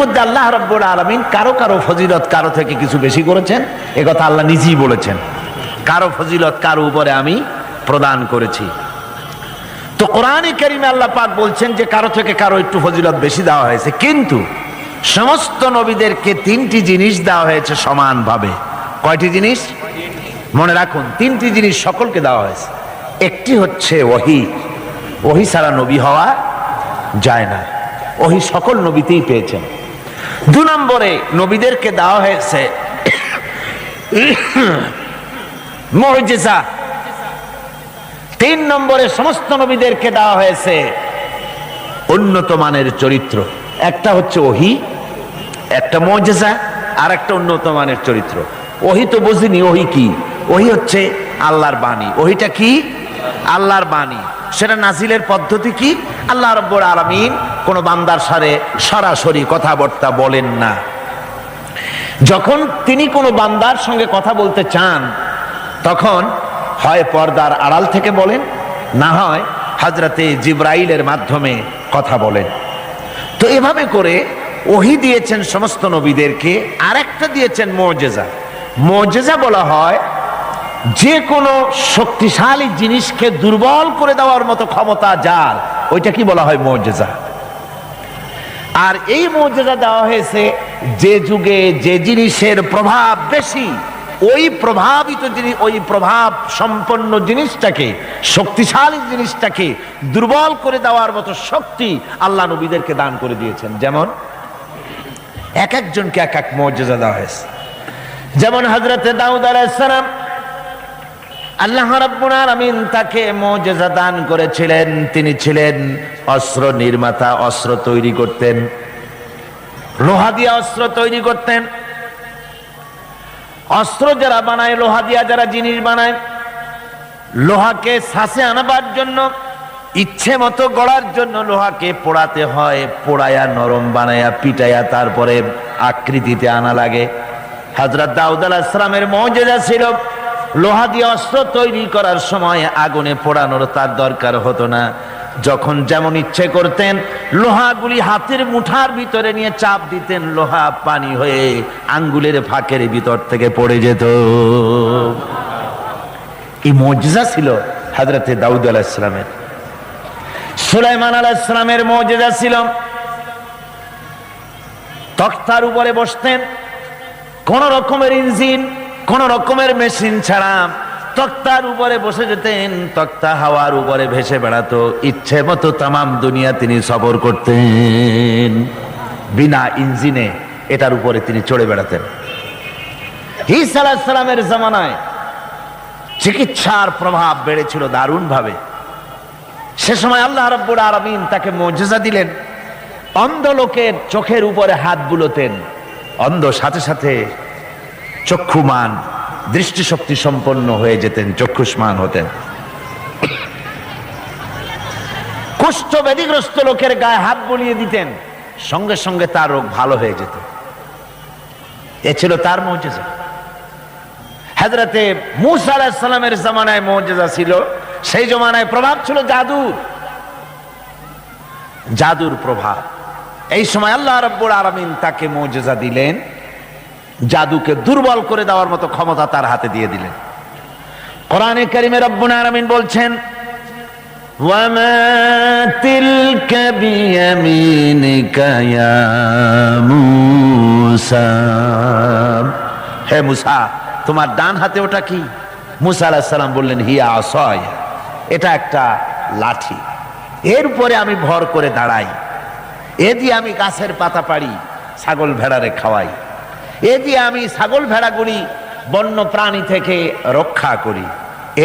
মধ্যে আল্লাহ রাব্বুল আলামিন কারো কারো ফজিলত কারো থেকে কিছু বেশি করেছেন, এ কথা আল্লাহ নিজেই বলেছেন, কারো ফজিলত কারো উপরে আমি প্রদান করেছি। তো কোরআনে কারিমে আল্লাহ পাক বলছেন যে কারো থেকে কারো একটু ফজিলত বেশি দেওয়া হয়েছে, কিন্তু সমস্ত নবীদেরকে তিনটি জিনিস দেওয়া হয়েছে সমানভাবে। কয়টি জিনিস? মনে রাখুন, তিনটি জিনিস সকলকে দেওয়া হয়েছে। একটি হচ্ছে ওহী, ওহী ছাড়া নবী হওয়া যায় না, ওহী সকল নবীতেই পেয়েছেন। 2 নম্বরে নবীদেরকে দেওয়া হয়েছে মুজিজা। 3 নম্বরে সমস্ত নবীদেরকে দেওয়া হয়েছে উন্নত মানের চরিত্র। একটা হচ্ছে ওহী, একটা মুজিজা, আর একটা উন্নত মানের চরিত্র। ওহী তো বুঝিনি, ওহী কি? ওহী হচ্ছে আল্লাহর বাণী। ওহীটা কি? আল্লাহর বাণী। সেটা নাজিলের পদ্ধতি কি? আল্লাহ রাব্বুল আলামিন কোন বান্দার সাথে সরাসরি কথাবার্তা বলেন না। যখন তিনি কোন বান্দার সঙ্গে কথা বলতে চান, তখন হয় পর্দার আড়াল থেকে বলেন, না হয় হযরতে জিবরাইলের মাধ্যমে কথা বলেন। তো এভাবে করে ওহী দিয়েছেন সমস্ত নবীদেরকে। আর একটা দিয়েছেন মুজিজা। মুজিজা বলা হয় যে কোনো শক্তিশালী জিনিসকে দুর্বল করে দেওয়ার মতো ক্ষমতা যার, ওইটা কি বলা হয়? মুজিজা। আর এই মুজিজা দেওয়া হয়েছে যে যুগে যে জিনিসের প্রভাব বেশি, ওই প্রভাবিত জিনিস, ওই প্রভাব সম্পন্ন জিনিসটাকে, শক্তিশালী জিনিসটাকে দুর্বল করে দেওয়ার মতো শক্তি আল্লাহ নবীদেরকে দান করে দিয়েছেন। যেমন এক একজনকে এক এক মুজিজা দেওয়া হয়েছে। যেমন হযরতে দাউদ আলাইহিস সালাম, আল্লাহ রাব্বুল আলামিন তাকে মুজিজা দান করেছিলেন। তিনি ছিলেন অস্ত্র নির্মাতা, অস্ত্র তৈরি করতেন, লোহা দিয়ে অস্ত্র তৈরি করতেন। অস্ত্র যারা বানায়, লোহা দিয়া যারা জিনিস বানায়, লোহাকে শ্বাসে আনবার জন্য, ইচ্ছে মতো গড়ার জন্য লোহাকে পোড়াতে হয়। পোড়ায়া নরম বানায়া পিটায়া তারপরে আকৃতিতে আনা লাগে। হযরত দাউদ আলাইহিস সালামের মুজিজা ছিল লোহা দিয়ে অস্ত্র তৈরি করার সময় আগুনে পোড়ানোর তার দরকার হতো না। যখন যেমন ইচ্ছে করতেন লোহাগুলি হাতের মুঠার ভিতরে নিয়ে চাপ দিতেন, লোহা পানি হয়ে আঙ্গুলের ফাঁকের ভিতর থেকে পড়ে যেত। এই মুজিজা ছিল হযরতে দাউদ আলাইহিস সালামের। সুলাইমান আলাইহিস সালামের মুজিজা ছিল তক্তার উপরে বসতেন, কোন রকমের ইঞ্জিন, কোন রকমের মেশিন ছাড়া তক্তার উপরে বসে যেতেন। তক্তা হাওয়ার উপরে ভেসে বেড়াতো, ইচ্ছে মতো তামাম দুনিয়া তিনি সফর করতেন। বিনা ইঞ্জিনে এটার উপরে তিনি চড়ে বেড়াতেন। ঈসা আলাইহিস সালামের জামানায় চিকিৎসার প্রভাব বেড়েছিল দারুণ ভাবে। সে সময় আল্লাহ রাব্বুল আলামিন তাকে মুজিজা দিলেন। অন্ধ লোকের চোখের উপরে হাত বুলোতেন, অন্ধ সাথে সাথে চক্ষুমান, দৃষ্টিশক্তি সম্পন্ন হয়ে যেতেন, চক্ষুষ্মান হতেন। কুষ্ঠ ব্যাধিগ্রস্ত লোকের গায়ে হাত বুলিয়ে দিতেন, সঙ্গে সঙ্গে তার রোগ ভালো হয়ে যেত। এ ছিল তার মুজিজা। হযরতে মূসা আলাইহিস সালামের জামানায় মুজিজা ছিল, সেই জামানায় প্রভাব ছিল জাদুর, জাদুর প্রভাব। এই সময় আল্লাহ রাব্বুল আলামিন তাকে মুজিজা দিলেন, জাদুকে দুর্বল করে দেওয়ার মতো ক্ষমতা তার হাতে দিয়ে দিলেন। কোরআনে কারিমে রব্বুল আলামিন বলছেন, ওয়ামা তিলকা বিয়ামিনিকা ইয়া মূসা। হে মূসা, তোমার ডান হাতে ওটা কি? মূসা আলাইহিস সালাম বললেন, হিয়া আসায়, এটা একটা লাঠি, এর উপরে আমি ভর করে দাঁড়াই, এ দিয়ে আমি গাছের পাতা পাড়ি, ছাগল ভেড়ারে খাওয়াই, এ দিয়ে আমি ছাগল ভেড়াগুলি বন্য প্রাণী থেকে রক্ষা করি।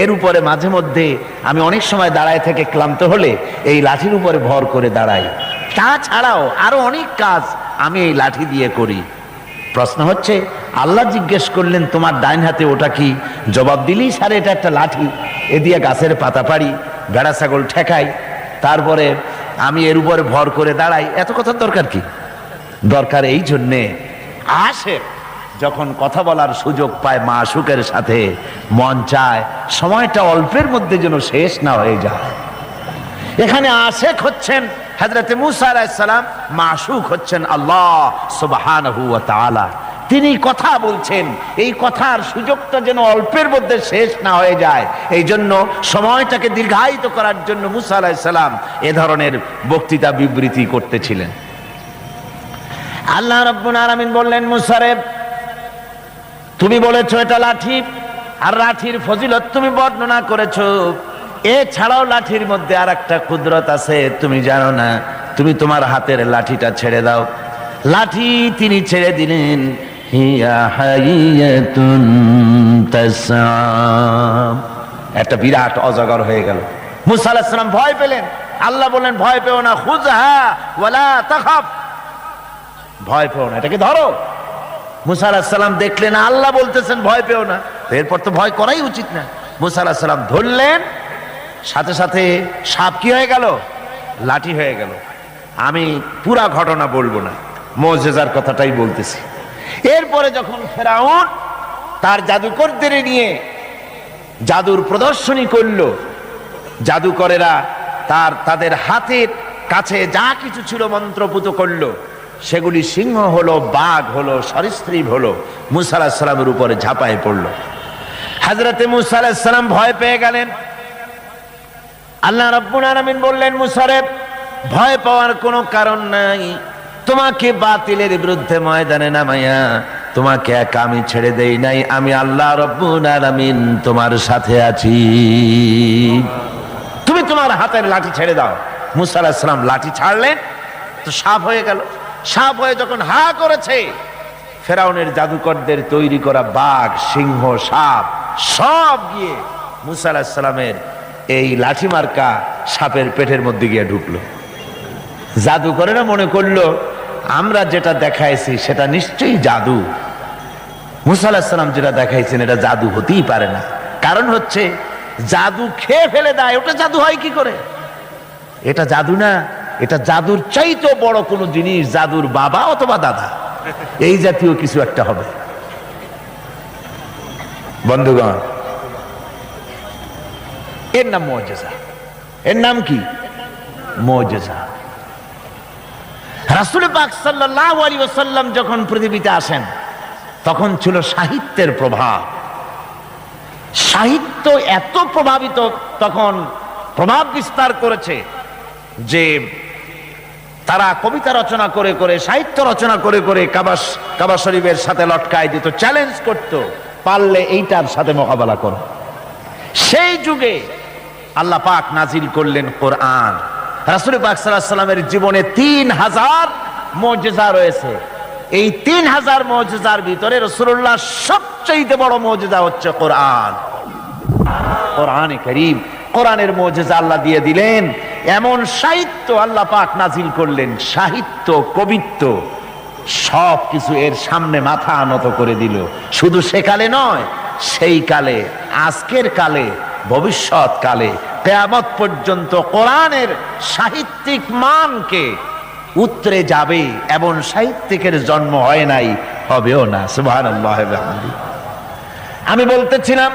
এর উপরে মাঝে মধ্যে আমি অনেক সময় দাঁড়ায় থেকে ক্লান্ত হলে এই লাঠির উপরে ভর করে দাঁড়াই। তাছাড়াও আরো অনেক কাজ আমি এই লাঠি দিয়ে করি। প্রশ্ন হচ্ছে, আল্লাহ জিজ্ঞেস করলেন তোমার ডাইন হাতে ওটা কি? জবাব দিলেই সারে এটা একটা লাঠি, এ দিয়ে গাছের পাতা পাড়ি, ভেড়া ছাগল ঠেকাই, তারপরে আমি এর উপরে ভর করে দাঁড়াই। এত কথার দরকার কি? দরকার এই জন্যে আশেক যখন কথা বলার সুযোগ পায় মাশূকের সাথে, মন চায় সময়টা অল্পের মধ্যে যেন শেষ না হয়ে যায়। এখানে আশেক হচ্ছেন হযরত মূসা আলাইহিস সালাম মাশূক হচ্ছেন আল্লাহ সুবহানাহু ওয়া তাআলা। তিনি কথা বলছেন, এই কথার সুযোগটা যেন অল্পের মধ্যে শেষ না হয়ে যায়, এই জন্য সময়টাকে দীর্ঘায়িত করার জন্য মূসা আলাইহিস সালাম এ ধরনের বক্তৃতা বিবৃতি করতেছিলেন। আল্লাহ রাব্বুল আলামিন বললেন, মূসা রে, তুমি বলেছো এটা লাঠি, আর লাঠির ফজিলত তুমি বর্ণনা করেছো, এছাড়াও লাঠির মধ্যে আর একটা কুদরত আছে, তুমি জানো না? তুমি তোমার হাতের লাঠিটা ছেড়ে দাও। লাঠি তিনি ছেড়ে দিলেন। হিয়া হাইয়াতুন তাসআ, একটা বিরাট অজগর হয়ে গেল। মূসা আলাইহিস সালাম ভয় পেলেন। আল্লাহ বললেন, ভয় পেও না, খুযহা ওয়ালা তাখাফ, ভয় পেও না, এটাকে ধরো। মূসা আলাইহিস সালাম দেখলেন আল্লাহ বলতেছেন ভয় পেও না, এরপর তো ভয় করাই উচিত না। মূসা আলাইহিস সালাম ধরলেন, সাথে সাথে সাপ কি হয়ে গেল? লাঠি হয়ে গেল। আমি পুরা ঘটনা বলবো না, মুজিজার কথাটাই বলতেছি। এরপরে যখন ফেরাউন তার জাদুকরদের নিয়ে জাদুর প্রদর্শনী করলো, জাদুকরেরা তাদের হাতের কাছে যা কিছু ছিল মন্ত্রপুত করলো, সেগুলি সিংহ হলো, বাঘ হলো, সরীসৃপ হলো, মূসা আলাইহিস সালামের উপরে ঝাঁপায় পড়লো। হযরতে মূসা আলাইহিস সালাম ভয় পেয়ে গেলেন। আল্লাহ রাব্বুল আলামিন বললেন, মূসা রে, ভয় পাওয়ার কোনো কারণ নাই, তোমাকে বাতিলের বিরুদ্ধে ময়দানে নামাইয়া তোমাকে একা আমি ছেড়ে দেই নাই, আমি আল্লাহ রাব্বুল আলামিন তোমার সাথে আছি, তুমি তোমার হাতের লাঠি ছেড়ে দাও। মূসা আলাইহিস সালাম লাঠি ছাড়লেন, তো সাপ হয়ে গেল। সাপ হয়ে যখন হা করেছে, ফেরাউনের জাদুকরদের তৈরি করা বাঘ, সিংহ, সাপ সব গিয়ে মূসা আলাইহিস সালামের এই লাঠি মার্কা সাপের পেটের মধ্যে গিয়ে ঢুকলো। জাদুকরেরা মনে করলো আমরা যেটা দেখাইছি সেটা নিশ্চয়ই জাদু। মূসা আলাইহিস সালাম যেটা দেখাইছেন এটা জাদু হতেই পারে না, কারণ হচ্ছে জাদু খেয়ে ফেলে দেয়, ওটা জাদু হয় কি করে? এটা জাদু না, এটা জাদুর চাইতে বড় কোনো জিনিস, জাদুর বাবা অথবা দাদা, এই জাতীয় কিছু একটা হবে। বন্ধুগণ, এর নাম মুজিজা। এর নাম কি? মুজিজা। রাসূল পাক সাল্লাল্লাহু আলাইহি ওয়াসাল্লাম যখন পৃথিবীতে আসেন, তখন ছিল সাহিত্যের প্রভাব। সাহিত্য এত প্রভাবিত, তখন প্রভাব বিস্তার করেছে যে তারা কবিতা রচনা করে করে, সাহিত্য রচনা করে করে কাবা শরীফের সাথে লটকায় দিত, চ্যালেঞ্জ করত, পারলে এইটার সাথে মোকাবেলা করো। সেই যুগে আল্লাহ পাক নাজিল করলেন কোরআন। রাসূল পাক সাল্লাল্লাহু আলাইহি ওয়াসাল্লামের জীবনে 3000 মুজিজা রয়েছে। এই 3000 মুজিজার ভিতরে রাসূলুল্লাহ সবচেয়ে বড় মুজিজা হচ্ছে কোরআন, কোরআনে কারীম। কোরআনের মুজিজা আল্লাহ দিয়ে দিলেন, এমন সাহিত্য আল্লাহ পাক নাজিল করলেন, সাহিত্য, কবিত্ব সব কিছু এর সামনে মাথা নত করে দিল। শুধু সেকালে নয়, সেই কালে, আজকের কালে, ভবিষ্যৎ কালে, কিয়ামত পর্যন্ত কোরআনের সাহিত্যিক মানকে উতরে যাবে, এমন সাহিত্যিকের জন্ম হয় নাই, হবেও না। সুবহানাল্লাহ। আমি বলতেছিলাম,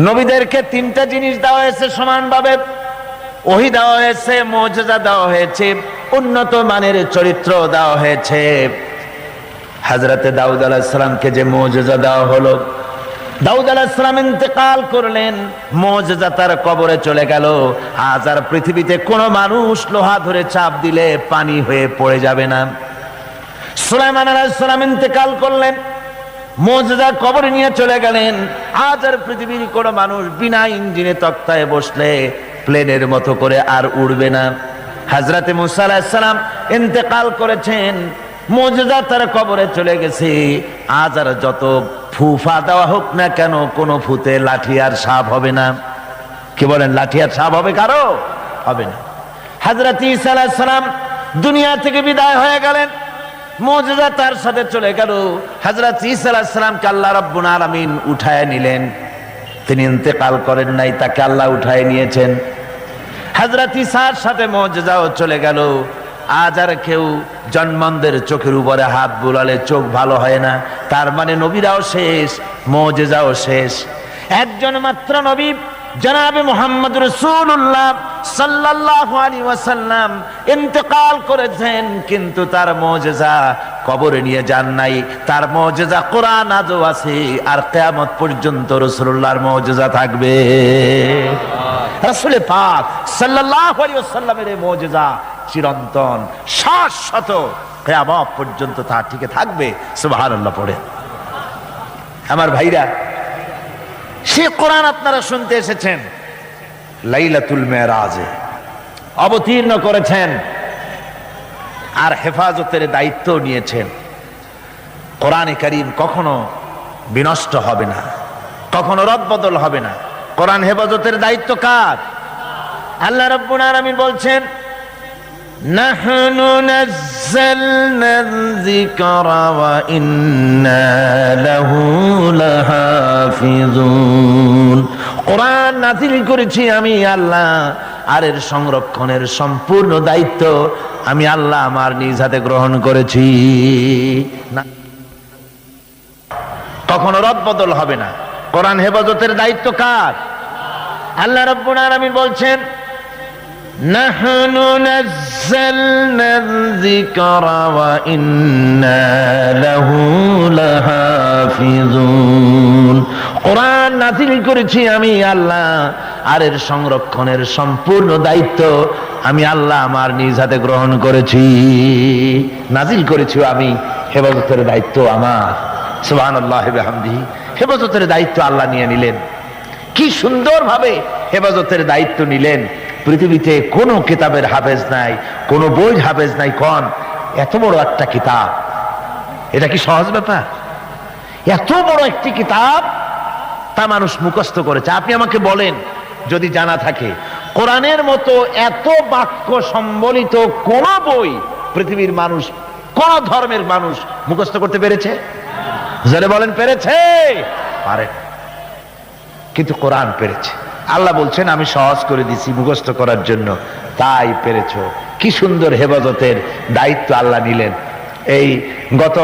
নবীদেরকে 3টা জিনিস দেওয়া হয়েছে সমানভাবে। ওহী দেওয়া হয়েছে, মুজিজা দেওয়া হয়েছে, উন্নত মানের চরিত্র দেওয়া হয়েছে। হযরতে দাউদ আলাইহিস সালামকে যে মুজিজা দেওয়া হলো, দাউদ আলাইহিস সালাম ইন্তেকাল করলেন, মুজিজা তার কবরে চলে গেল। আজ আর পৃথিবীতে কোনো মানুষ লোহা ধরে চাপ দিলে পানি হয়ে পড়ে যাবে না। সুলাইমান আলাইহিস সালাম ইন্তেকাল করলেন, মুজিজা কবরে নিয়ে চলে গেলেন। আজ আর পৃথিবীর কোনো মানুষ বিনা ইঞ্জিনে তক্তায় বসলে প্লেনের মতো করে আর উড়বে না। হযরতে মূসা আলাইহিস সালাম ইন্তেকাল করেছেন, মুজিজা তার কবরে চলে গেছে। আজ আর যত ফুফা দেওয়া হোক না কেন, কোন ফুতে লাঠি আর সাপ হবে না। কি বলেন? লাঠি আর সাপ হবে কারো? হবে না। হযরত ঈসা আলাইহিস সালাম দুনিয়া থেকে বিদায় হয়ে গেলেন, মুজিজা তার সাথে চলে গেল। হযরত ঈসা আলাইহিস সালামকে আল্লাহ রাব্বুল আলামিন উঠায় নিলেন। তিনি ইন্তেকাল করেন নাই, তাকে আল্লাহ উঠায় নিয়েছেন। হযরত ঈসার সাথে মুজিজাও চলে গেল। আজ আর কেউ জন্মানদের চোখের উপরে হাত বুলালে চোখ ভালো হয় না, তার মানে নবীরাও শেষ, মুজিজাও শেষ। একজন মাত্র নবী জনাবে মুহাম্মদ রাসূলুল্লাহ সাল্লাল্লাহু আলাইহি ওয়াসাল্লাম ইন্তেকাল করেছেন, কিন্তু তার মুজিজা কবরে নিয়ে যান নাই। তার মুজিজা কোরআন আজও আছে, আর কিয়ামত পর্যন্ত রাসূলুল্লাহর মুজিজা থাকবে। রাসূল পাক সাল্লাল্লাহু আলাইহি ওয়াসাল্লামের এই মুজিজা চিরন্তন, শাশ্বত, কিয়ামত পর্যন্ত তা টিকে থাকবে। সুবহানাল্লাহ পড়ে। আমার ভাইরা, সে কোরআন আপনারা শুনতে এসেছেন, লাইলাতুল মেরাজে অবতীর্ণ করেছেন আর হেফাজতের দায়িত্ব নিয়েছেন। কোরআনে কারীম কখনো বিনষ্ট হবে না, কখনো রদবদল হবে না। কোরআন হেফাজতের দায়িত্ব কার? আল্লাহ রাব্বুল আলামিন বলছেন, নাহনু নাযালনা যিকরা ওয়া ইন্না লাহু লাহাফিজুন। কোরআন নাযিল করেছি আমি আল্লাহ, আর এর সংরক্ষণের সম্পূর্ণ দায়িত্ব আমি আল্লাহ আমার নিজ হাতে গ্রহণ করেছি। না, কখনো রদবদল হবে না। কোরআন হেফাজতের দায়িত্ব কার? আল্লাহ রাব্বুল আলামিন বলছেন, নাহনু নাযালনা যিকরা ওয়া ইন্না লাহু লাহাফিজুন। কোরআন নাযিল করেছি আমি আল্লাহ, আর এর সংরক্ষণের সম্পূর্ণ দায়িত্ব আমি আল্লাহ আমার নিজ হাতে গ্রহণ করেছি। নাযিল করেছি আমি, হেফাজতের দায়িত্ব আমার। সুবহানাল্লাহি ওয়া বিহামদিহি। হেফাজতের দায়িত্ব আল্লাহ নিয়ে নিলেন। কি সুন্দরভাবে হেফাজতের দায়িত্ব নিলেন। পৃথিবীতে কোনো কিতাবের হাফেজ নাই, কোনো বই হাফেজ নাই। কোন এত বড় একটা কিতাব, এটা কি সহজ ব্যাপার? এত বড় একটি কিতাব তা মানুষ মুখস্থ করেছে। আপনি আমাকে বলেন, যদি জানা থাকে, কোরআনের মতো এত বাক্য সম্বলিত কোন বই পৃথিবীর মানুষ, কোন ধর্মের মানুষ মুখস্থ করতে পেরেছে? যারা বলেন পেরেছে? পারে, কিন্তু কোরআন পেরেছে। আল্লাহ বলছেন, আমি সহজ করে দিছি মুখস্থ করার জন্য, তাই পেরেছ। কি সুন্দর হেফাজতের দায়িত্ব আল্লাহ নিলেন। এই গত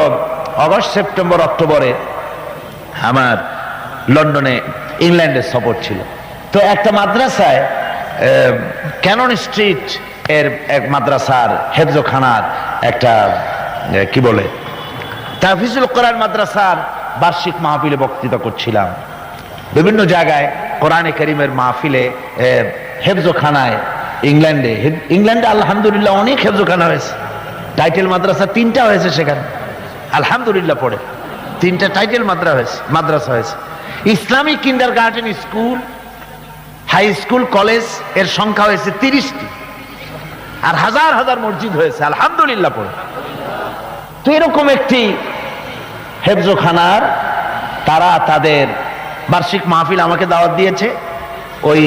আগস্ট, সেপ্টেম্বর, অক্টোবরে আমার লন্ডনে ইংল্যান্ডের সফর ছিল। তো একটা মাদ্রাসায়, ক্যানন স্ট্রিট এর এক মাদ্রাসার হেফজখানার একটা কি বলে তাহফিজুল কোরআন মাদ্রাসার বার্ষিক মাহফিলে বক্তৃতা করছিলাম। বিভিন্ন জায়গায় কোরআনে কারীমের মাহফিলে, হেফজখানায় ইংল্যান্ডে আলহামদুলিল্লাহ অনেক হেফজখানা হয়েছে। টাইটেল মাদ্রাসা 3টা হয়েছে সেখানে, আলহামদুলিল্লাহ পড়ে 3টা টাইটেল মাদ্রাসা হয়েছে। Islamic kindergarten school, high school, college এর সংখ্যা হয়েছে 30টি, আর হাজার হাজার মসজিদ হয়েছে, আলহামদুলিল্লাহ পড়ে। তো এরকম একটি হেফজখানার তারা তাদের বার্ষিক মাহফিল আমাকে দাওয়াত দিয়েছে। ওই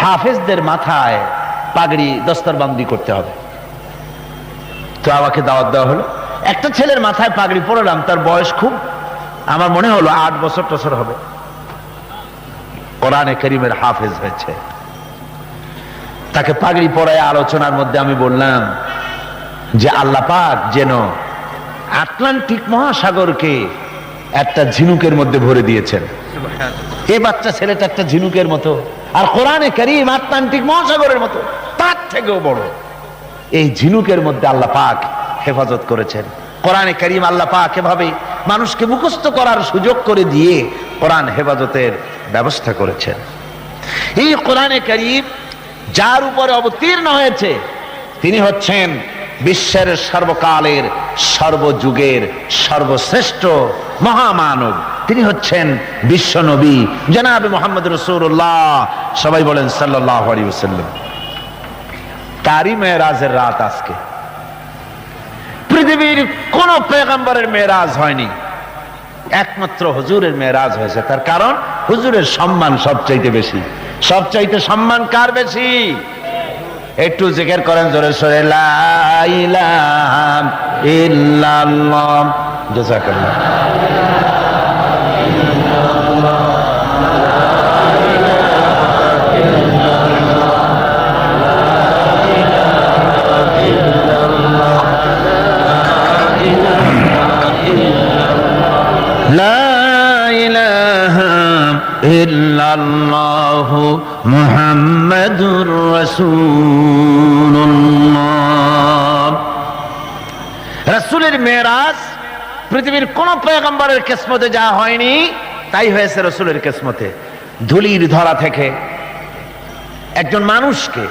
হাফেজদের মাথায় পাগড়ি দস্তরবন্দি করতে হবে, তো আমাকে দাওয়াত দেওয়া হলো। একটা ছেলের মাথায় পাগড়ি পরালাম, তার বয়স খুব, আমার মনে হলো 8 বছর হবে। কোরআনে কারীমের হাফেজ হয়েছে। তাকে পাগড়ি পরায় আলোচনার মধ্যে আমি বললাম যে আল্লাহ পাক যেন আটলান্টিক মহাসাগরকে একটা ঝিনুকের মধ্যে ভরে দিয়েছেন। এই বাচ্চা ছেলেটা একটা ঝিনুকের মতো, আর কোরআনে কারীম আটলান্টিক মহাসাগরের মতো, তার থেকেও বড়। এই ঝিনুকের মধ্যে আল্লাহ পাক হেফাজত করেছেন। কোরআনে কারীম আল্লাহ পাক এভাবে মানুষকে মুখস্থ করার সুযোগ করে দিয়ে কোরআন হেফাজতের ব্যবস্থা করেছেন। এই কোরআনে কারীম যার উপরে অবতীর্ণ হয়েছে, তিনি হচ্ছেন বিশ্বের সর্বকালের, সর্বযুগের সর্বশ্রেষ্ঠ মহামানব। তিনি হচ্ছেন বিশ্ব নবী জনাবে মুহাম্মদ রাসূলুল্লাহ, সবাই বলেন সাল্লাল্লাহু আলাইহি ওয়াসাল্লাম। তারই মেরাজের রাত আজকে। পৃথিবীর কোন পয়গম্বরের মেরাজ হয়নি, একমাত্র হুজুরের মেরাজ হয়েছে। তার কারণ হুজুরের সম্মান সবচাইতে বেশি। সবচাইতে সম্মান কার বেশি? একটু জিকির করেন জোরে সোরে, লা ইলাহা ইল্লাল্লাহ। জাযাকাল্লাহ। লা ইলাহা ইল্লাল্লাহু মুহাম্মাদুর রাসূলুল্লাহ। রাসূলের মেরাজ পৃথিবীর কোন পয়গম্বরের কিসমতে যা হয়নি তাই হয়েছে রাসূলের কিসমতে। ধুলির ধরা থেকে একজন মানুষকে,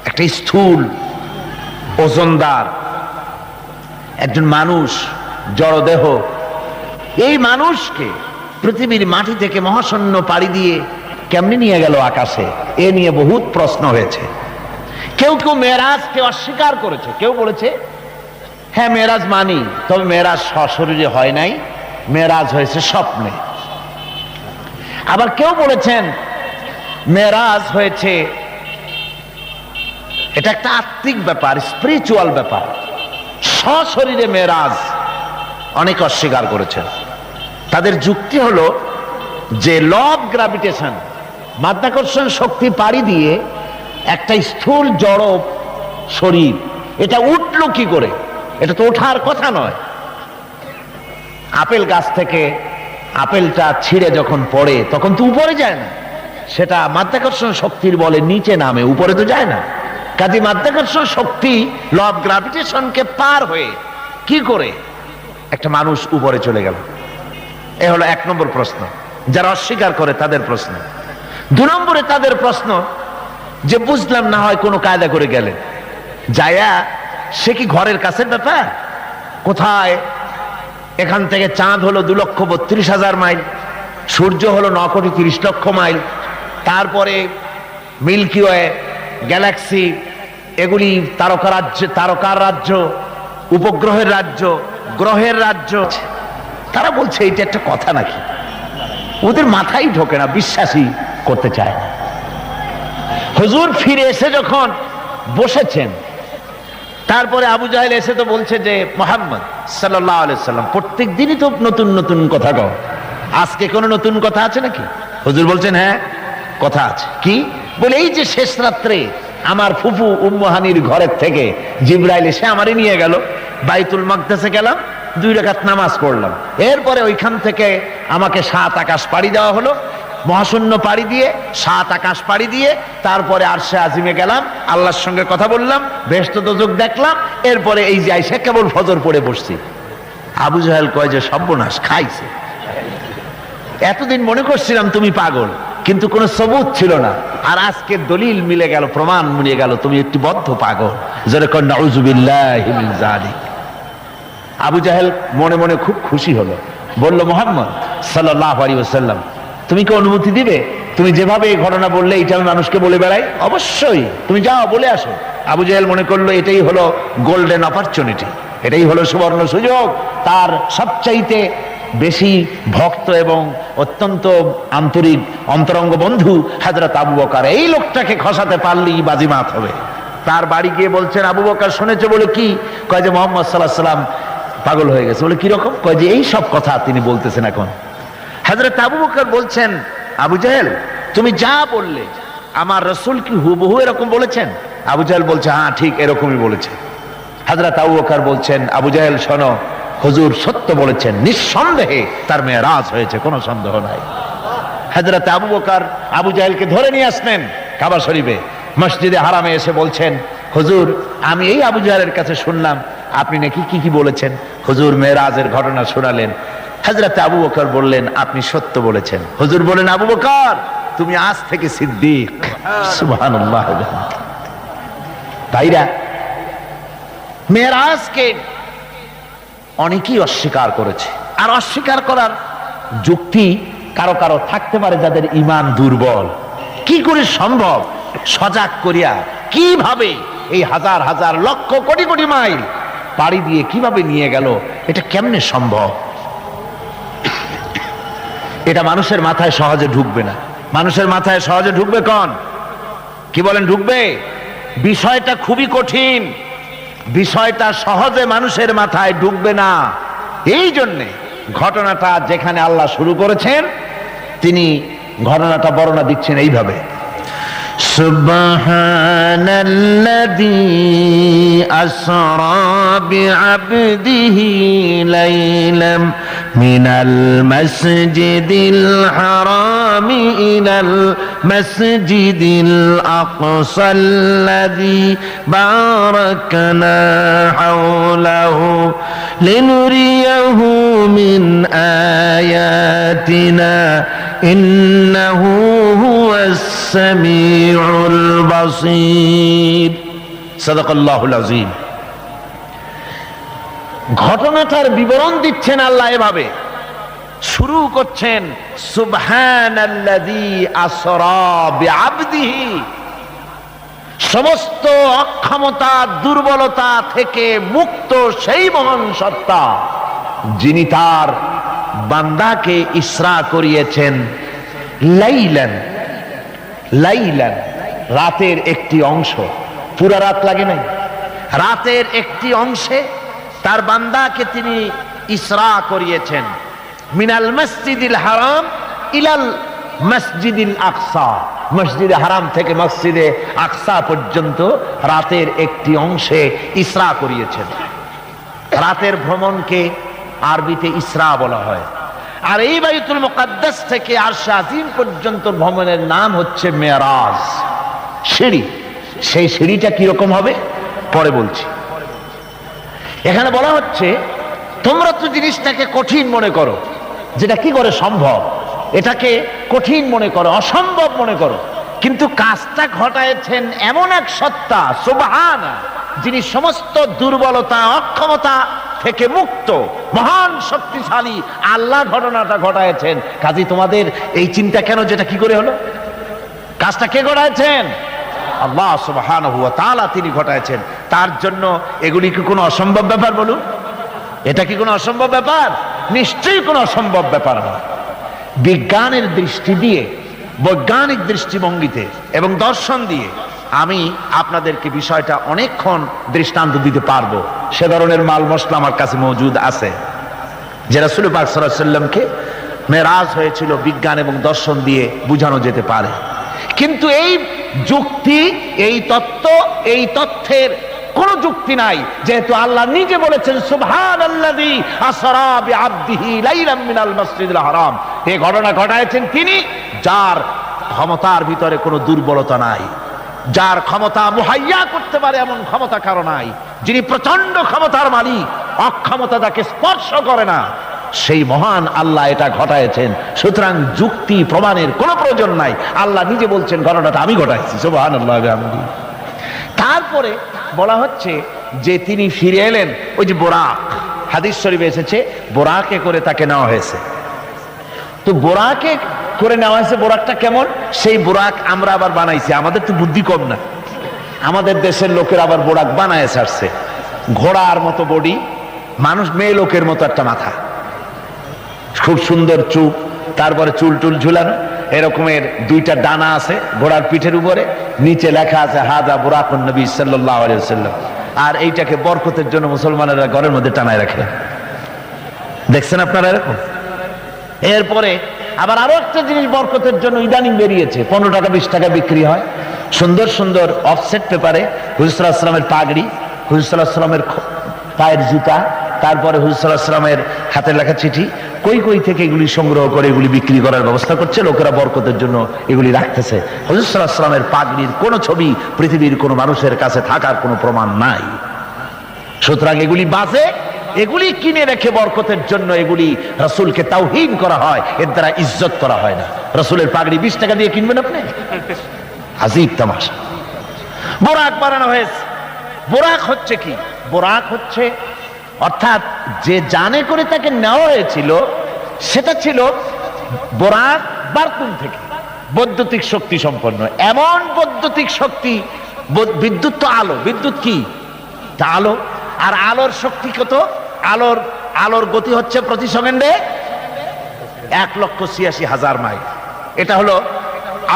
একটা স্থূল ওজনদার একজন মানুষ, জড়দেহ, এই মানুষকে পৃথিবীর মাটি থেকে মহাশূন্য পাড়ি দিয়ে কেমনি নিয়ে গেল আকাশে, এ নিয়ে বহুত প্রশ্ন হয়েছে। কেউ কেউ মেরাজকে অস্বীকার করেছে, কেউ বলেছে হ্যাঁ মেরাজ মানি, তবে মেরাজ সশরীরে হয় নাই, মেরাজ হয়েছে স্বপ্নে। আবার কেউ বলেছেন মেরাজ হয়েছে এটা একটা আত্মিক ব্যাপার, স্পিরিচুয়াল ব্যাপার, সশরীরে মেরাজ। অনেকে অস্বীকার করেছেন। তাদের যুক্তি হলো যে ল অফ গ্রাভিটেশন, মাধ্যাকর্ষণ শক্তি পাড়ি দিয়ে একটা স্থূল জড় শরীর, এটা উঠলো কি করে? এটা তো ওঠার কথা নয়। আপেল গাছ থেকে আপেলটা ছিঁড়ে যখন পড়ে তখন তো উপরে যায় না, সেটা মাধ্যাকর্ষণ শক্তির বলে নিচে নামে, উপরে তো যায় না। কাজে মাধ্যাকর্ষণ শক্তি ল অফ গ্রাভিটেশনকে পার হয়ে কি করে একটা মানুষ উপরে চলে গেল? এ হলো এক নম্বর প্রশ্ন, যারা অস্বীকার করে তাদের প্রশ্ন। দু নম্বরে তাদের প্রশ্ন যে বুঝলাম না হয় কোনো কায়দা করে গেলে যায়া, সে কি ঘরের কাছের ব্যাপার? কোথায়? এখান থেকে চাঁদ হলো 2,32,000 মাইল, সূর্য হলো 9,30,00,000 মাইল, তারপরে মিল্কি ওয়ে, গ্যালাক্সি, এগুলি তারকার রাজ্য, উপগ্রহের রাজ্য, গ্রহের রাজ্য। তারা বলছে এটা একটা কথা নাকি? ওদের মাথায় ঢোকে না, বিশ্বাসই করতে চায় না। হুজুর ফিরে এসে যখন বসেছেন, তারপরে আবু জাহেল এসে তো বলছে যে মুহাম্মদ সাল্লাল্লাহু আলাইহি সাল্লাম প্রত্যেক দিনই তো নতুন নতুন কথা কও, আজকে কোনো নতুন কথা আছে নাকি? হুজুর বলছেন হ্যাঁ কথা আছে। কি বলে? এই যে শেষ রাত্রে আমার ফুফু উম্মু হানির ঘরের থেকে জিবরাইল এসে আমারে নিয়ে গেল, বাইতুল মাকদাসে গেলাম, 2 রাকাত নামাজ পড়লাম, এরপরে ওইখান থেকে আমাকে 7 আকাশ পাড়ি দেওয়া হলো, মহাশূন্য পাড়ি দিয়ে 7 আকাশ পাড়ি দিয়ে তারপরে আরশে আজিমে গেলাম, আল্লাহর সঙ্গে কথা বললাম, বেহেশত দোজখ দেখলাম, এরপরে এই যে আইসা কেবল ফজর পড়ে বসছি। আবু জাহেল কয় যে সর্বনাশ, খাইছে। এতদিন মনে করছিলাম তুমি পাগল, কিন্তু কোনো সবুত ছিল না, আর আজকে দলিল মিলে গেল, প্রমাণ মিলে গেল তুমি একটি বদ্ধ পাগল। যেরকম নাউযুবিল্লাহি মিন যালিক। আবু জাহেল মনে মনে খুব খুশি হলো, বলল মুহাম্মদ সাল্লাল্লাহু আলাইহি ওয়াসাল্লাম তুমি কি অনুমতি দিবে? তুমি যেভাবে এই ঘটনা বললে এটা আমি মানুষকে বলে বেড়াই, অবশ্যই তুমি যাও বলে আসো। আবু জাহেল মনে করলো এটাই হলো গোল্ডেন অপরচুনিটি, এটাই হলো সুবর্ণ সুযোগ। তার সবচাইতে বেশি ভক্ত এবং অত্যন্ত আন্তরিক অন্তরঙ্গ বন্ধু হযরত আবু বকর, এই লোকটাকে খসাতে পারলেই বাজিমাত হবে। তার বাড়ি গিয়ে বলছেন আবু বকর শুনেছে বলে কি? কয় যে মুহাম্মদ সাল্লাল্লাহু আলাইহি সাল্লাম পাগল হয়ে গেছে। বলে কিরকম? কয় যে এই সব কথা তিনি বলতেছেন এখন। হযরত আবু বকর বলছেন আবু জাহেল তুমি যা বললে আমার রাসূল কি হুবহু এরকম বলেছেন? আবু জাহেল বলছে হ্যাঁ ঠিক এরকমই বলেছে। হযরত আবু বকর বলছেন আবু জাহেল শোনো, হুজুর সত্য বলেছেন, নিঃসন্দেহে তার মেরাজ হয়েছে, কোনো সন্দেহ নাই। হযরত আবু বকর আবু জাহেলকে ধরে নিয়ে আসলেন কাবা শরীফে, মসজিদে হারামে এসে বলছেন হুজুর আমি এই আবু জাহেলের কাছে শুনলাম আপনি নাকি কি কি বলেছেন। হুজুর মেরাজের ঘটনা শোনালেন। হযরত আবু বকর বললেন আপনি সত্য বলেছেন। হুজুর বলেন আবু বকর তুমি আজ থেকে সিদ্দিক। সুবহানাল্লাহ। ভাইরা, মেরাজকে অনেকেই অস্বীকার করেছে, আর অস্বীকার করার যুক্তি কারো কারো থাকতে পারে যাদের ঈমান দুর্বল। কি করে সম্ভব? সজাগ করিয়া কিভাবে এই হাজার হাজার লক্ষ কোটি কোটি মাইল পাড়ি দিয়ে কিভাবে নিয়ে গেল, এটা কেমনে সম্ভব? এটা মানুষের মাথায় সহজে ঢুকবে না। মানুষের মাথায় সহজে ঢুকবে কোন? কি বলেন ঢুকবে? বিষয়টা খুবই কঠিন, বিষয়টা সহজে মানুষের মাথায় ঢুকবে না। এই জন্যে ঘটনাটা যেখানে আল্লাহ শুরু করেছেন তিনি ঘটনাটা বর্ণনা দিচ্ছেন এইভাবে, সুবহানাল্লাযী আসরা বিআবদিহি লাইলাম মিনাল মসজিদিল হারামি ইলাল মসজিদিল আকসাল্লাযী বারাকনা হাওলাহু লিনুরিয়াহু মিন আয়াতিনা ইন্নাহু হুয়াস সামিউল বাসীর। সাদাকাল্লাহুল আযীম। ঘটনাটার বিবরণ দিচ্ছেন আল্লাহ এভাবে, শুরু করছেন সুবহানাল্লাযী আসরা বিআবদিহি, সমস্ত অক্ষমতা দুর্বলতা থেকে মুক্ত সেই মহান সত্তা যিনি তার বান্দাকে ইসরা করিয়েছেন লাইলান, লাইলান রাতের একটি অংশ, পুরা রাত লাগে নাই, রাতের একটি অংশে তার বান্দাকে তিনি ইসরা করিয়েছেন। মিনাল মসজিদিল হারাম ইলাল মসজিদিল আকসা, মসজিদে হারাম থেকে মসজিদে আকসা পর্যন্ত রাতের একটি অংশে ইসরা করিয়েছেন। রাতের ভ্রমণকে আরবিতে ইসরা বলা হয়। আর এই বাইতুল মুকাদ্দাস থেকে আরশে আজিম পর্যন্ত ভ্রমণের নাম হচ্ছে মেরাজ, সিঁড়ি। সেই সিঁড়িটা কিরকম হবে পরে বলছি। এখানে বলা হচ্ছে তোমরা তো জিনিসটাকে কঠিন মনে করো, যেটা কি করে সম্ভব, এটাকে কঠিন মনে করো, অসম্ভব মনে করো, কিন্তু কাজটা ঘটায়ছেন এমন এক সত্তা সুবহানা, যিনি সমস্ত দুর্বলতা অক্ষমতা থেকে মুক্ত, মহান শক্তিশালী আল্লাহ ঘটনাটা ঘটায়ছেন। কাজী তোমাদের এই চিন্তা কেন, যেটা কি করে হলো, কাজটা কে ঘটায়ছেন? আল্লাহ সুবহানাহু ওয়া তাআলা তিনি ঘটায়ছেন। তার জন্য এগুলি কি কোনো অসম্ভব ব্যাপার? বলুন, এটা কি কোনো অসম্ভব ব্যাপার? নিশ্চয়ই কোনো অসম্ভব ব্যাপার নয়। বিজ্ঞানের দৃষ্টি দিয়ে, বৈজ্ঞানিক দৃষ্টিভঙ্গিতে এবং দর্শন দিয়ে আমি আপনাদেরকে বিষয়টা অনেকক্ষণ দৃষ্টান্ত দিতে পারবো। সে ধরনের মাল মশলা আমার কাছে মজুদ আছে, যে রাসূল পাক সাল্লাল্লাহু আলাইহি ওয়াসাল্লামকে মেরাজ হয়েছিল বিজ্ঞান এবং দর্শন দিয়ে বুঝানো যেতে পারে। কিন্তু এই যুক্তি, এই তত্ত্ব, এই তথ্যের কোন যুক্তি নাই, যেহেতু আল্লাহ নিজে বলেছেন সুবহানাল্লাযী আসরা বিআবদিহি লাইলাম মিনাল মসজিদিল হারাম। এই ঘটনা ঘটায়ছেন তিনি, যার ক্ষমতার ভিতরে কোনো দুর্বলতা নাই, যার ক্ষমতা মুহাইয়া করতে পারে এমন ক্ষমতা কারো নাই, যিনি প্রচন্ড ক্ষমতার মালিক, অক্ষমতা তাকে স্পর্শ করে না, সেই মহান আল্লাহ এটা ঘটায়ছেন। সুতরাং যুক্তি প্রমাণের কোনো প্রয়োজন নাই, আল্লাহ নিজে বলছেন ঘটনাটা আমি ঘটাইছি। সুবহানাল্লাহ। তারপরে বলা হচ্ছে যে তিনি ফিরে এলেন, ওই যে বোরাক, হাদিস শরীফে এসেছে বোরাকে করে তাকে নেওয়া হয়েছে। তো বোরাকে করে নেওয়া হয়েছে, বোরাকটা কেমন? সেই বোরাক আমরা আবার বানাইছি, আমাদের তো বুদ্ধি কম না, আমাদের দেশের লোকের আবার বোরাক বানায় ছাড়ছে। ঘোড়ার মতো বডি, মানুষ মেয়ে লোকের মতো একটা মাথা, খুব সুন্দর চুপ, তারপরে চুল টুল ঝুলানো, এরকমের দুইটা ডানা আছে ঘোড়ার পিঠের উপরে, নিচে লেখা আছে হাযা বুরাকুন নবী সাল্লাল্লাহু আলাইহি ওয়াসাল্লাম। আর এইটাকে বরকতের জন্য মুসলমানেরা ঘরের মধ্যে টানায় রাখে, দেখছেন আপনারা এরকম। এরপরে আবার আরো একটা জিনিস বরকতের জন্য ইদানিং বেরিয়েছে, 15 টাকা 20 টাকা বিক্রি হয়, সুন্দর সুন্দর অফসেট পেপারে হুজুর সাল্লাল্লাহু আলাইহি ওয়াসাল্লামের পাগড়ি, হুজুর সাল্লাল্লাহু আলাইহি ওয়াসাল্লামের পায়ের জুতা, তারপরে হুজুর সাল্লাল্লাহু আলাইহি ওয়াসাল্লামের হাতে লেখা চিঠি, কই কই থেকে এগুলি সংগ্রহ করে এগুলি বিক্রি করার ব্যবস্থা করছে লোকেরা, বরকতের জন্য এগুলি রাখতেছে। হুজুর সাল্লাল্লাহু আলাইহি ওয়াসাল্লামের পাগড়ির কোন ছবি পৃথিবীর কোন মানুষের কাছে থাকার কোনো প্রমাণ নাই। সুতরাং এগুলি বাজে, এগুলি কিনে রেখে বরকতের জন্য এগুলি রাসূলকে তাওহীন করা হয়, এর দ্বারা ইজ্জত করা হয় না। রাসূলের পাগড়ি 20 টাকা দিয়ে কিনবেন আপনি? আজীব তামাশা। বোরাক বানানো হয়েছে। বোরাক হচ্ছে কি? বোরাক হচ্ছে, অর্থাৎ যে জানে করে তাকে নেওয়া হয়েছিল সেটা ছিল বোরাক বারকুন থেকে, বৈদ্যুতিক শক্তি সম্পন্ন, এমন বৈদ্যুতিক শক্তি। বিদ্যুৎ তো আলো, বিদ্যুৎ কি? তা আলো। আর আলোর শক্তি কত? আলোর গতি হচ্ছে প্রতি সেকেন্ডে 1,86,000 মাইল। এটা হলো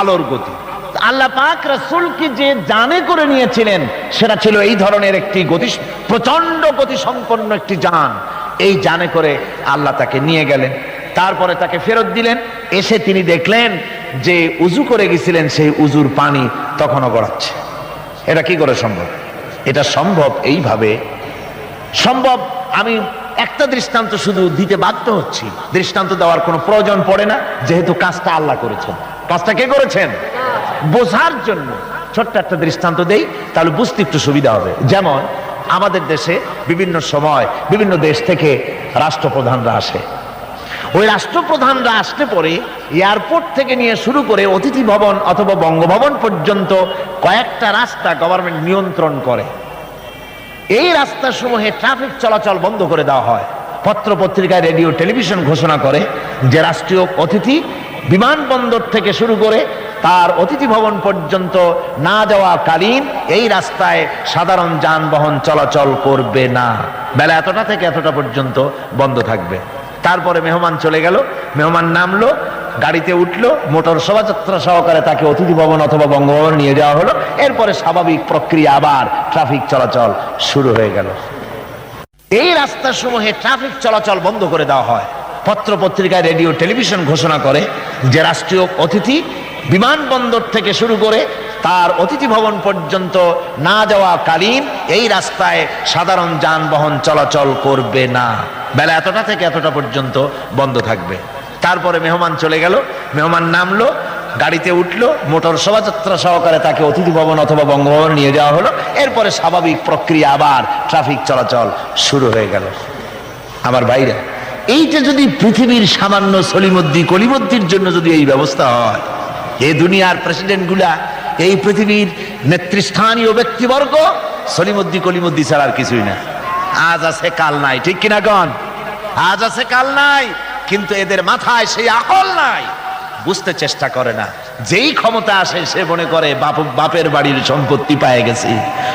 আলোর গতি। আল্লাহ পাক রাসূলকে যে জানে করে নিয়েছিলেন সেটা ছিল এই ধরনের একটি গতি, প্রচন্ড গতি সম্পন্ন একটি যান। এই জানে করে আল্লাহ তাকে নিয়ে গেলেন, তারপরে তাকে ফেরত দিলেন। এসে তিনি দেখলেন যে উজু করে গেছিলেন, সেই উজুর পানি তখনও গড়াচ্ছে। এটা কি করে সম্ভব? এটা সম্ভব এইভাবে সম্ভব। আমি একটা দৃষ্টান্ত শুধু দিতে বাধ্য হচ্ছি, দৃষ্টান্ত দেওয়ার কোনো প্রয়োজন পড়ে না, যেহেতু কাজটা আল্লাহ করেছেন। কাজটা কে করেছেন? বোঝার জন্য ছোট্ট একটা দৃষ্টান্ত দেই, তাহলে বুঝতে একটু সুবিধা হবে। যেমন আমাদের দেশে বিভিন্ন সময় বিভিন্ন দেশ থেকে রাষ্ট্রপ্রধানরা আসে। ওই রাষ্ট্রপ্রধানরা আসতে পরে এয়ারপোর্ট থেকে নিয়ে শুরু করে অতিথি ভবন অথবা বঙ্গভবন পর্যন্ত কয়েকটা রাস্তা গভর্নমেন্ট নিয়ন্ত্রণ করে। এই রাস্তাসমূহে ট্রাফিক চলাচল বন্ধ করে দেওয়া হয়। পত্র পত্রিকায়, রেডিও, টেলিভিশন ঘোষণা করে যে রাষ্ট্রীয় অতিথি বিমানবন্দর থেকে শুরু করে তার অতিথি ভবন পর্যন্ত না যাওয়াকালীন এই রাস্তায় সাধারণ যানবাহন চলাচল করবে না, বেলা এতটা থেকে এতটা পর্যন্ত বন্ধ থাকবে। তারপরে মেহমান চলে গেল, মেহমান নামলো, গাড়িতে উঠলো, মোটর শোভাযাত্রা সহকারে তাকে অতিথি ভবন অথবা বঙ্গভবন নিয়ে যাওয়া হলো। এরপরে স্বাভাবিক প্রক্রিয়া, আবার ট্রাফিক চলাচল শুরু হয়ে গেল। এই রাস্তাসমূহে ট্রাফিক চলাচল বন্ধ করে দেওয়া হয়। পত্র পত্রিকায়, রেডিও, টেলিভিশন ঘোষণা করে যে রাষ্ট্রীয় অতিথি বিমানবন্দর থেকে শুরু করে তার অতিথি ভবন পর্যন্ত না যাওয়াকালীন এই রাস্তায় সাধারণ যানবাহন চলাচল করবে না, বেলা এতটা থেকে এতটা পর্যন্ত বন্ধ থাকবে। তারপরে মেহমান চলে গেল, মেহমান নামলো, গাড়িতে উঠলো, মোটর শোভাযাত্রা সহকারে তাকে অতিথি ভবন অথবা বঙ্গভবন নিয়ে যাওয়া হলো। এরপরে স্বাভাবিক প্রক্রিয়া, আবার ট্রাফিক চলাচল শুরু হয়ে গেল। আমার ভাইরা, এইটা যদি পৃথিবীর সামান্য সলিমুদ্দি কলিমুদ্দির জন্য যদি এই ব্যবস্থা হয়, এই দুনিয়ার প্রেসিডেন্ট গুলা, এই পৃথিবীর নেতৃস্থানীয় ব্যক্তিবর্গ সলিমুদ্দি কলিমুদ্দি ছাড়া আর কিছুই না। আজ আছে কাল নাই, ঠিক কিনা গণ? আজ আছে কাল নাই, কিন্তু এদের মাথায় সেই আকল নাই, বুঝতে চেষ্টা করে না। যেই ক্ষমতা আসে সে মনে করে বাপের বাড়ির সম্পত্তি পেয়ে গেছি,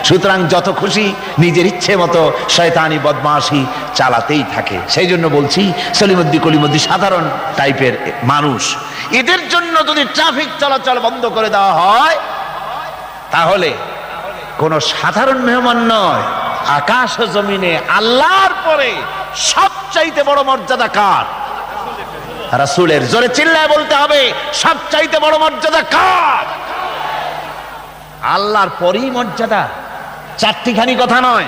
সুতরাং যত খুশি নিজের ইচ্ছে মতো শয়তানি বদমাশি চালাতেই থাকে। সেই জন্য বলছি, সলিমুদ্দি কলিমুদ্দি সাধারণ টাইপের মানুষ, এদের জন্য যদি ট্রাফিক চলাচল বন্ধ করে দেওয়া হয়, তাহলে কোন সাধারণ মেহমান নয়, আকাশ ও জমিনে আল্লাহর পরে সবচাইতে বড় মর্যাদা কার? রাসূলের। জোরে চিল্লায় বলতে হবে, সবচাইতে বড় মর্যাদা কার? আল্লাহর পরেই মর্যাদা। চারটিখানি কথা নয়,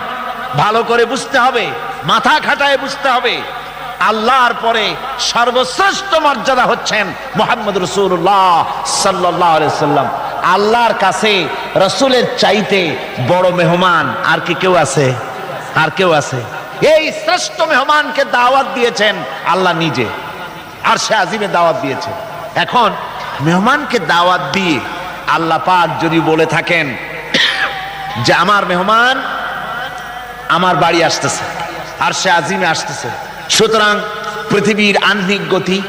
ভালো করে বুঝতে হবে, মাথা খাটায় বুঝতে হবে। আল্লাহর পরে সর্বশ্রেষ্ঠ মর্যাদা হচ্ছেন মুহাম্মদ রাসূলুল্লাহ সাল্লাল্লাহু আলাইহি সাল্লাম। আল্লাহর কাছে রাসূলের চাইতে বড় মেহমান আর কি কেউ আছে? আর কেউ আছে? এই শ্রেষ্ঠ মেহমানকে দাওয়াত দিয়েছেন আল্লাহ নিজে, আরশে আজিমে দাওয়াত দিয়েছেন। এখন মেহমানকে দাওয়াত দিয়ে আল্লাহ পাক যদি বলে থাকেন যে আমার মেহমান আমার বাড়ি আসতেছে, আরশে আজিমে আসতেছে, সুতরাং পৃথিবীর আহ্নিক গতি,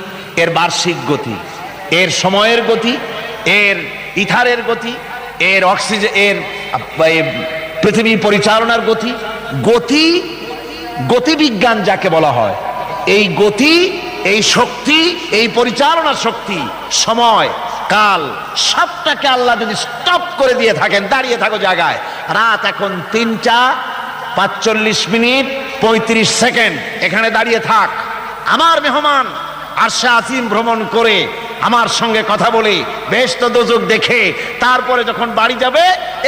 এর বার্ষিক গতি, এর সময়ের গতি, এর ইথারের গতি, এর অক্সিজেন, এর পৃথিবী পরিচালনার গতি, গতিবিজ্ঞান যাকে বলা হয়, এই গতি, এই শক্তি, এই পরিচালনার শক্তি, সময়, কাল, সবটাকে আল্লাহ যদি স্টপ করে দিয়ে থাকেন, দাঁড়িয়ে থাকো জায়গায়, রাত এখন 3:45:35, এখানে দাঁড়িয়ে থাক, আমার মেহমান আরশে আজিম ভ্রমণ করে আমার সঙ্গে কথা বলে বেহেশত দোজখ দেখে তারপরে যখন বাড়ি যাবে,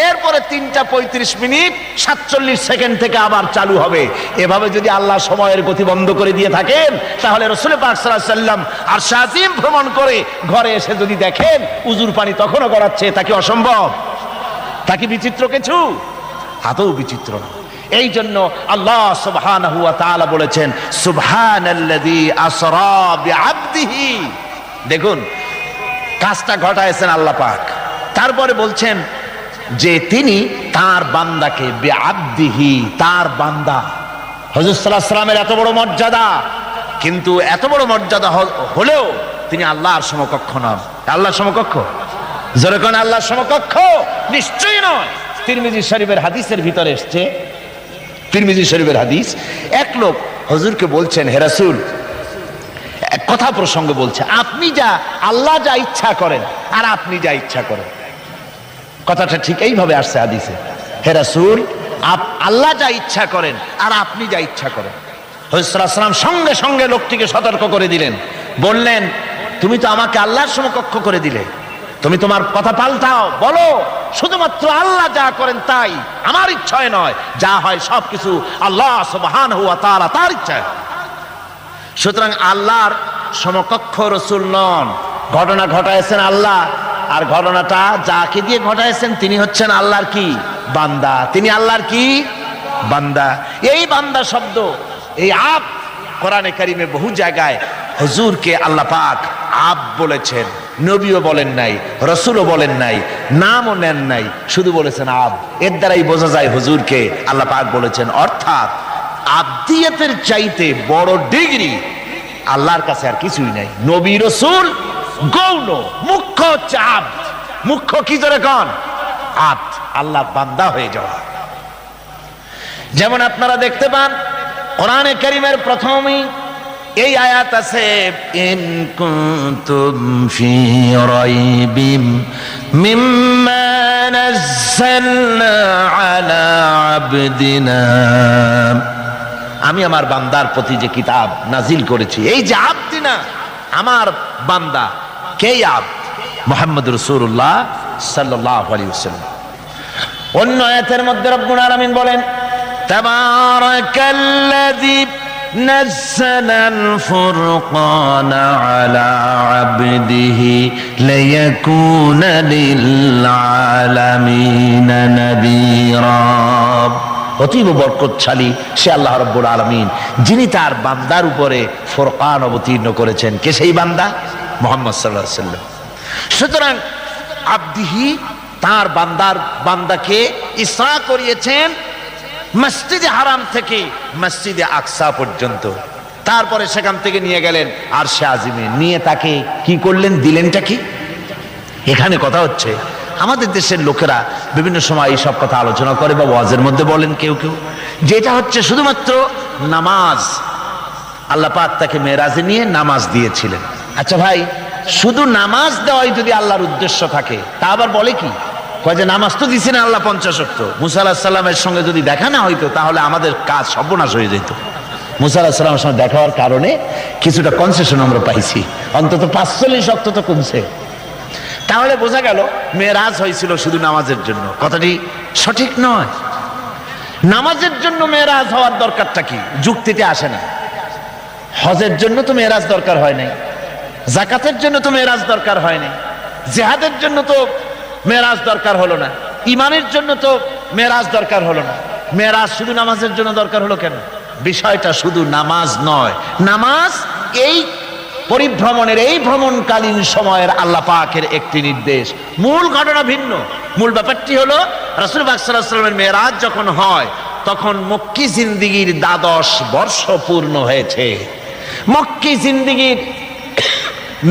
এরপরে 3:35:47 থেকে আবার চালু হবে। এভাবে যদি আল্লাহ সময়ের গতি বন্ধ করে দিয়ে থাকেন, তাহলে রাসূল পাক সাল্লাল্লাহু আলাইহি ওয়াসাল্লাম আরশে আজিম ভ্রমণ করে ঘরে এসে যদি দেখেন উজুর পানি তখনও গড়াচ্ছে, তা কি অসম্ভব? তা কি বিচিত্র কিছু? আদৌ বিচিত্র না। এই জন্য আল্লাহ সুবহানাহু ওয়া তাআলা বলেছেন, সুবহানাল্লাযী আসরা বিআবদিহি। দেখুন, কাজটা ঘটায়ছেন আল্লাহ পাক, তারপরে বলছেন যে তিনি তার বান্দাকে, বিআবদিহি, তার বান্দা। হুজুর সাল্লাল্লাহু আলাইহি ওয়াসাল্লামের এত বড় মর্যাদা, কিন্তু এত বড় মর্যাদা হলেও তিনি আল্লাহর সমকক্ষ নন। আল্লাহর সমকক্ষ? জোরে কোন আল্লাহর সমকক্ষ? নিশ্চয়ই নয়। তিরমিজি শরীফের হাদিসের ভিতরে এসেছে, তিরমিজি শরীফের হাদিস, এক লোক হুজুরকে বলছেন, হে রাসূল, এক কথা প্রসঙ্গে বলছে, আপনি যা, আল্লাহ যা ইচ্ছা করেন আর আপনি যা ইচ্ছা করেন। কথাটা ঠিক এইভাবে আসছে হাদিসে, হে রাসূল, আল্লাহ যা ইচ্ছা করেন আর আপনি যা ইচ্ছা করেন। হুজুর সাল্লাল্লাহু আলাইহি ওয়াসাল্লাম সঙ্গে সঙ্গে লোকটিকে সতর্ক করে দিলেন, বললেন, তুমি তো আমাকে আল্লাহর সমকক্ষ করে দিলে, তুমি তোমার কথা পাল্টাও, বলো শুধুমাত্র আল্লাহ যা করেন তাই, আমার ইচ্ছায় নয়, যা হয় সবকিছু আল্লাহ সুবহানাহু ওয়া তাআলা তার ইচ্ছায়। সুতরাং আল্লাহর সমকক্ষ রাসূল নন, ঘটনা ঘটাইছেন আল্লাহ, আর ঘটনাটা যাকে দিয়ে ঘটাইছেন তিনি হচ্ছেন আল্লাহর কি বান্দা, তিনি আল্লাহর কি বান্দা। এই বান্দা শব্দ, এই আব কোরআনে কারিমে বহু জায়গায় হুজুরকে আল্লাহ পাক আব বলেছেন, নবীও বলেন নাই, রাসূলও বলেন নাই, নামও নেন নাই, শুধু বলেছেন আব। এর দ্বারাই বোঝা যায় হুজুরকে আল্লাহ পাক বলেছেন। অর্থাৎ আবদিয়াতের চাইতে বড় ডিগ্রি আল্লাহর কাছে আর কিছুই নাই। নবী রাসূল গৌণ, মুখ্য হচ্ছে আব্দ। মুখ্য কি জোরে কোন? আব্দ, আল্লাহ বান্দা হয়ে যাওয়া। যেমন আপনারা দেখতে পান কোরআনে কারীমের প্রথমেই এই আয়াত আছে, ইন কুনতুম ফি রাইবিম মিম্মা নাযালনা আলা আবদিনা, আমি আমার বান্দার প্রতি যে কিতাব নাজিল করেছি। এই যে আবদিনা, আমার বান্দা, কে আব্দ? মুহাম্মদুর রাসূলুল্লাহ সাল্লাল্লাহু আলাইহি ওয়াসাল্লাম। অন্য আয়াতের মধ্যে রব্বুল আলামিন বলেন, তাবারাকাল্লাযী নাযালাল ফুরকানা আলা আবদিহি লিয়াকুনা লিল আলামিনা নাযীরা। অতীব বরকতশালী সে আল্লাহ রাব্বুল আলামিন, যিনি তার বান্দার উপরে ফুরকান অবতীর্ণ করেছেন। কে সেই বান্দা? মুহাম্মদ সাল্লাল্লাহু আলাইহি ওয়াসাল্লাম। সুতরাং আবদিহি, তার বান্দাকে ইসরা করিয়েছেন মসজিদে হারাম থেকে মসজিদে আকসা পর্যন্ত। তারপরে সেখান থেকে নিয়ে গেলেন আরশে আজিমে, নিয়ে তাকে কি করলেন, দিলেনটা কি? এখানে কথা হচ্ছে, আমাদের দেশের লোকেরা বিভিন্ন সময় এইসব কথা আলোচনা করে বা ওয়াজের মধ্যে বলেন কেউ কেউ, যেটা হচ্ছে শুধুমাত্র নামাজ। আল্লাহ পাক তাকে মেরাজে নিয়ে নামাজ দিয়েছিলেন। আচ্ছা ভাই, শুধু নামাজ দেওয়াই যদি আল্লাহর উদ্দেশ্য থাকে, তা আবার বলে কি? কয় যে নামাজ তো দিছেন আল্লাহ 50 ওয়াক্ত, মুসা আলাইহিস সালামের সঙ্গে যদি দেখা না হইতো তাহলে আমাদের কাজ সর্বনাশ হয়ে যেত। মুসা আলাইহিস সালামের সঙ্গে দেখা হওয়ার কারণে কিছুটা কনসেশন আমরা পাইছি, অন্তত 45 ওয়াক্ত তো কমছে। তাহলে বোঝা গেল মেরাজ হয়েছিল শুধু নামাজের জন্য। কথাটি সঠিক নয়। নামাজের জন্য মেরাজ হওয়ার দরকারটা কি? যুক্তিতে আসে না। হজের জন্য তো মেরাজ দরকার হয় নাই, যাকাতের জন্য তো মেরাজ দরকার হয় নাই, জিহাদের জন্য তো মেরাজ দরকার হলো না, ইমানের জন্য তো মেরাজ দরকার হলো না। মেরাজ শুধু নামাজের জন্য দরকার হলো কেন? বিষয়টা শুধু নামাজ নয়। নামাজ এই পরিভ্রমণের, এই ভ্রমণকালীন সময়ের আল্লাহ পাকের একটি নির্দেশ। মূল ঘটনা ভিন্ন। মূল ব্যাপারটি হলো রাসূল পাক সাল্লাল্লাহু আলাইহি ওয়াসাল্লামের মেরাজ যখন হয় তখন মক্কি জিন্দেগীর 12 বর্ষ পূর্ণ হয়েছে। মক্কি জিন্দেগীর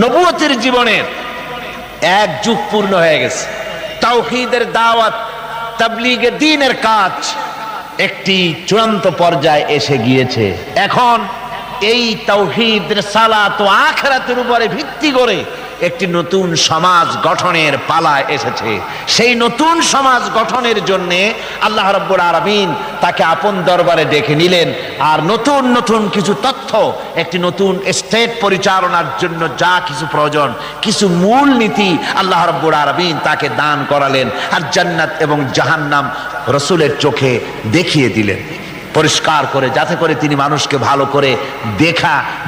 নবুয়তের জীবনের 1 যুগ পূর্ণ হয়ে গেছে। তাওহীদের দাওয়াত, তাবলীগে দ্বীনের কাজ একটি চূড়ান্ত পর্যায়ে এসে গিয়েছে। এখন এই তাওহীদ, রিসালাত ও আখিরাতের উপরে ভিত্তি করে একটি নতুন সমাজ গঠনের পালা এসেছে। সেই নতুন সমাজ গঠনের জন্য আল্লাহ রাব্বুল আলামিন তাকে আপন দরবারে ডেকে নিলেন, আর নতুন নতুন কিছু তথ্য, একটি নতুন স্টেট পরিচালনার জন্য যা কিছু প্রয়োজন, কিছু মূল নীতি আল্লাহ রাব্বুল আলামিন তাকে দান করালেন, আর জান্নাত এবং জাহান্নাম রাসূলের চোখে দেখিয়ে দিলেন পরিষ্কার করে, যাতে করে তিনি মানুষকে ভালো করে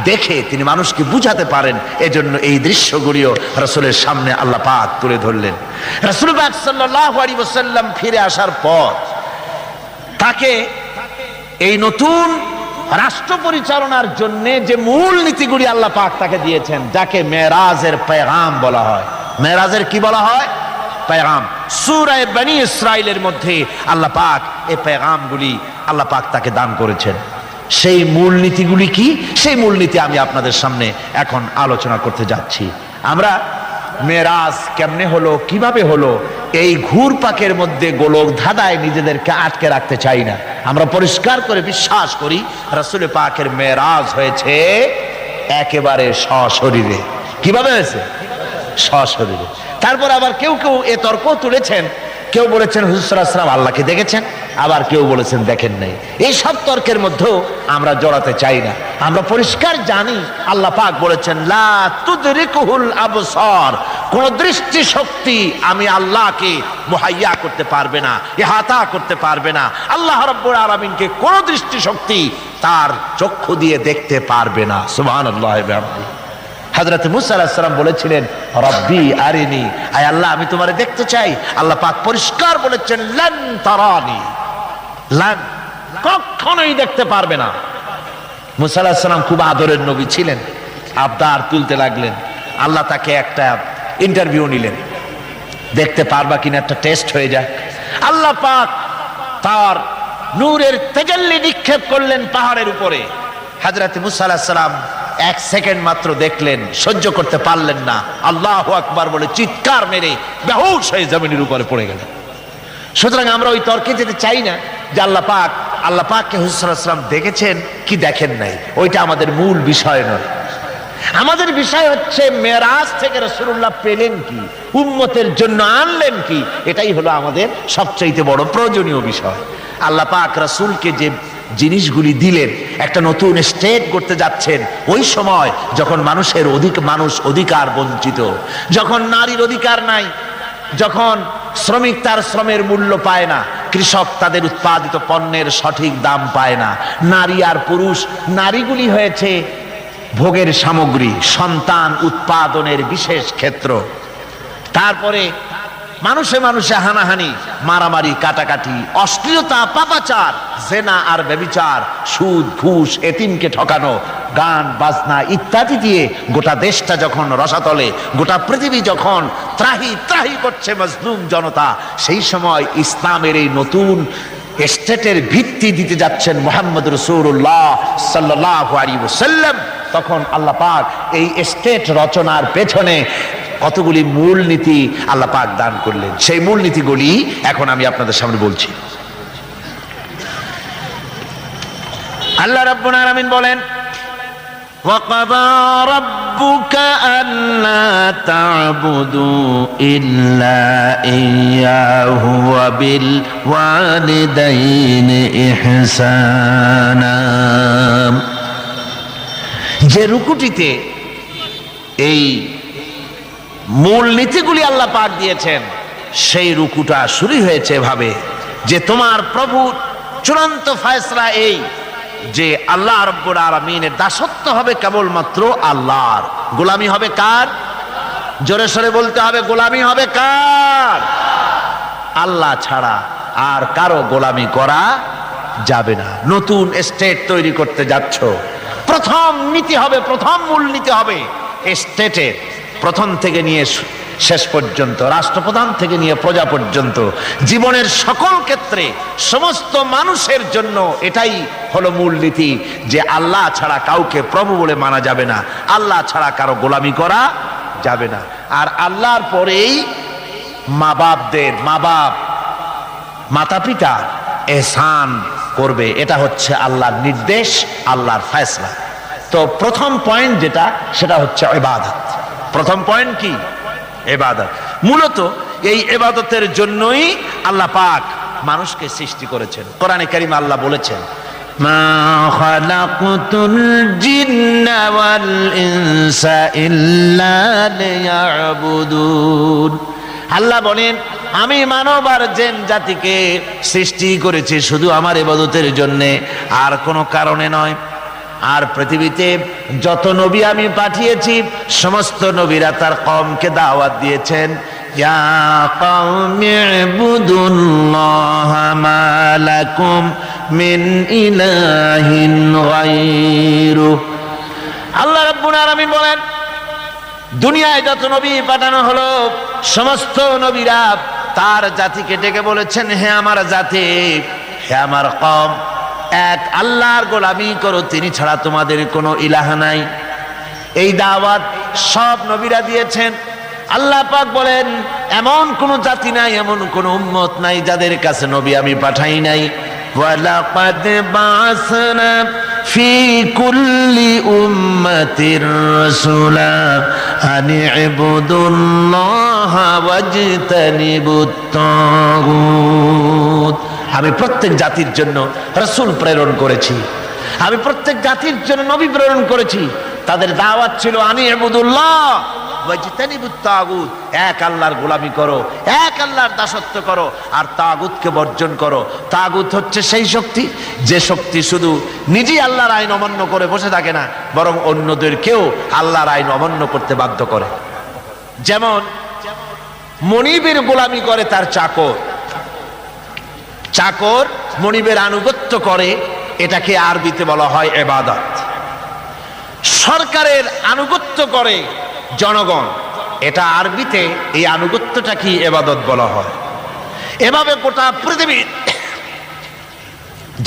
দেখে তিনি মানুষকে বুঝাতে পারেন। এজন্য এই দৃশ্যগুলিও রাসূলের সামনে আল্লাহ পাক তুলে ধরলেন। রাসূল পাক সাল্লাল্লাহু আলাইহি ওয়াসাল্লাম ফিরে আসার পর তাকে এই নতুন রাষ্ট্র পরিচালনার জন্য যে মূল নীতিগুলি আল্লাহ পাক তাকে দিয়েছেন, যাকে মেরাজের পেগাম বলা হয়। মেরাজের কি বলা হয়? পেগাম। সূরা বনী ইসরাইলের মধ্যে আল্লাহ পাক এই পেগামগুলি আল্লাহ পাক তাকে দান করেছেন। সেই মূলনীতিগুলি কি? সেই মূলনীতি আমি আপনাদের সামনে এখন আলোচনা করতে যাচ্ছি। আমরা মেরাজ কেমনে হলো, কিভাবে হলো, এই ঘুরপাকের মধ্যে গোলক ধাঁধায় নিজেদেরকে আটকে রাখতে চাই না। আমরা পরিষ্কার করে বিশ্বাস করি রাসূল পাকের মেরাজ হয়েছে একেবারে সশরীরে। কিভাবে হয়েছে? সশরীরে। তারপর আবার কেউ কেউ এ তর্ক তুলেছেন কেউ বলেছেন হুজুর সাল্লাল্লাহু আলাইহি ওয়াসাল্লাম আল্লাহকে দেখেছেন, আবার কেউ বলেছেন দেখেন নাই। এই সব তর্কের মধ্যেও আমরা জড়াতে চাই না। আমরা পরিষ্কার জানি আল্লাহ পাক বলেছেন লা তুদরিকুহুল আবসার, কোন দৃষ্টি শক্তি আমি আল্লাহকে মুহাইয়া করতে পারবে না, ইহাতা করতে পারবে না। আল্লাহ রাব্বুল আলামিনকে কোন দৃষ্টি শক্তি তার চক্ষু দিয়ে দেখতে পারবে না। সুবহানাল্লাহ। হযরত মুসা আলাইহিস সালাম বলেছিলেন রব্বি আরিনি, আয় আল্লাহ আমি তোমারে দেখতে চাই। আল্লাহ পাক পরিষ্কার বলেছেন লান তারানি, লান, কখনোই দেখতে পারবে না। মুসা আলাইহিস সালাম খুব আদরের নবী ছিলেন, আবদার তুলতে লাগলেন। আল্লাহ তাকে একটা ইন্টারভিউ নিলেন, দেখতে পারবা কিনা একটা টেস্ট হয়ে যায়। আল্লাহ পাক তার নূরের তেজাল্লি নিক্ষেপ করলেন পাহাড়ের উপরে। হযরত মুসা আলাইহিস সালাম 1 সেকেন্ড মাত্র দেখলেন, সহ্য করতে পারলেন না, আল্লাহু আকবার বলে চিৎকার মেরে বেহুশ হয়ে জমিনের উপরে পড়ে গেলেন। সুতরাং আমরা ওই তর্কে যেতে চাই না যে আল্লাহ পাককে হুজুর সাল্লাল্লাহু আলাইহি ওয়াসাল্লাম দেখেছেন কি দেখেন নাই, ওইটা আমাদের মূল বিষয় নয়। আমাদের বিষয় হচ্ছে মেরাজ থেকে রাসূলুল্লাহ পেলেন কি, উম্মতের জন্য আনলেন কি, এটাই হলো আমাদের সবচাইতে বড় প্রয়োজনীয় বিষয়। আল্লাহ পাক রাসূলকে যে জিনিসগুলি দিলেন, একটা নতুন স্টেট করতে যাচ্ছেন, ওই সময় যখন মানুষ অধিকার বঞ্চিত, যখন নারীর অধিকার নাই, যখন শ্রমিক তার শ্রমের মূল্য পায় না, কৃষক তাদের উৎপাদিত পণ্যের সঠিক দাম পায় না, নারী আর পুরুষ, নারীগুলি হয়েছে ভোগের সামগ্রী, সন্তান উৎপাদনের বিশেষ ক্ষেত্র। তারপরে মানুষে মানুষে হানাহানি, মারামারি, কাটাকাটি, অশ্লীলতা, পাপাচার, জেনা আর ব্যভিচার, সুদ, ঘুষ, এতিমকে ঠকানো, গান বাজনা ইত্যাদি দিয়ে গোটা দেশটা যখন রসাতলে, গোটা পৃথিবী যখন ত্রাহি ত্রাহি করছে মজলুম জনতা, সেই সময় ইসলামের এই নতুন স্টেটের ভিত্তি দিতে যাচ্ছেন মুহাম্মদ রাসূলুল্লাহ সাল্লাল্লাহু আলাইহি ওয়াসাল্লাম। তখন আল্লাহ পাক এই স্টেট রচনার পেছনে কতগুলি মূলনীতি আল্লাহ পাক দান করলেন। সেই মূলনীতিগুলি এখন আমি আপনাদের সামনে বলছি। আল্লাহ রাব্বুল আলামিন বলেন ওয়াকাযা রাব্বুকা আল্লা তা'বুদু ইল্লা ইয়্যাহু ওয়া বিল ওয়ালিদাইনি ইহসানা। যে রুকুটিতে এই মূল নীতিগুলি আল্লাহ পাক দিয়েছেন, সেই রুকুটা শুরু হয়েছে এভাবে যে তোমার প্রভু চূড়ান্ত ফয়সালা এই যে আল্লাহ রাব্বুল আলামিনের দাসত্ব হবে কেবলমাত্র আল্লাহর, গোলামি হবে কার? জোরে সরে বলতে হবে, গোলামি হবে কার? আল্লাহ ছাড়া আর কারো গোলামি করা যাবে না। নতুন স্টেট তৈরি করতে যাচ্ছ, প্রথম নীতি হবে, প্রথম মূল নীতি হবে স্টেটের, প্রথম থেকে নিয়ে শেষ পর্যন্ত, রাষ্ট্রপ্রধান থেকে নিয়ে প্রজা পর্যন্ত, জীবনের সকল ক্ষেত্রে সমস্ত মানুষের জন্য এটাই হলো মূল নীতি যে আল্লাহ ছাড়া কাউকে প্রভু বলে মানা যাবে না, আল্লাহ ছাড়া কারো গোলামি করা যাবে না। আর আল্লাহর পরেই মা বাপ মাতা পিতা এহসান করবে, এটা হচ্ছে আল্লাহর নির্দেশ, আল্লাহর ফয়সালা। তো প্রথম পয়েন্ট যেটা, সেটা হচ্ছে ইবাদত। প্রথম পয়েন্ট কি? ইবাদত। মূলত এই ইবাদতের জন্যই আল্লাহ পাক মানুষকে সৃষ্টি করেছেন। কোরআনে কারীমে আল্লাহ বলেছেন মা খালাকতুল জিন্না ওয়াল ইনসা ইল্লা লিয়াবুদুন। আল্লাহ বলেন আমি মানব আর জিন জাতিকে সৃষ্টি করেছি শুধু আমার ইবাদতের জন্যে, আর কোনো কারণে নয়। আর পৃথিবীতে যত নবী আমি পাঠিয়েছি, সমস্ত নবীরা তার কওমকে দাওয়াত দিয়েছেন ইয়া কওমি ইবুদুল্লাহা মা লাকুম মিন ইলাহিন গায়রু। আল্লাহ রাব্বুল আলামিন বলেন দুনিয়ায় যত নবী পাঠানো হলো, সমস্ত নবীরা তার জাতিকে ডেকে বলেছেন হে আমার জাতি, হে আমার কওম, এক আল্লাহর গোলামি করো, তিনি ছাড়া তোমাদের কোনো ইলাহ নাই। এই দাওয়াত সব নবীরা দিয়েছেন। আল্লাহ পাক বলেন এমন কোন জাতি নাই, এমন কোন উম্মত নাই যাদের কাছে নবী আমি পাঠাই নাই। ওয়ালাকাদ বাসনা ফি কুল্লি উম্মাতির রাসূলা আনি ইবুদুল্লাহ ওয়াজতানিবুত তাগুত। আমি প্রত্যেক জাতির জন্য রাসূল প্রেরণ করেছি, আমি প্রত্যেক জাতির জন্য নবী প্রেরণ করেছি। তাদের দাওয়াত ছিল আনি ইবুদুল্লাহ ওয়াজতানিবুত তাগুত, এক আল্লাহর গোলামি করো, এক আল্লাহর দাসত্ব করো, আর তাগুতকে বর্জন করো। তাগুত হচ্ছে সেই শক্তি যে শক্তি শুধু নিজেই আল্লাহর আইন অমান্য করে বসে থাকে না, বরং অন্যদেরকেও আল্লাহর আইন অমান্য করতে বাধ্য করে। যেমন মনিবের গোলামি করে তার চাকর, চাকর মনিবের আনুগত্য করে, এটাকে আরবিতে বলা হয় ইবাদত। সরকারের আনুগত্য করে জনগণ, এটা আরবিতে এই আনুগত্যটা কি ইবাদত বলা হয়। এভাবে গোটা পৃথিবীর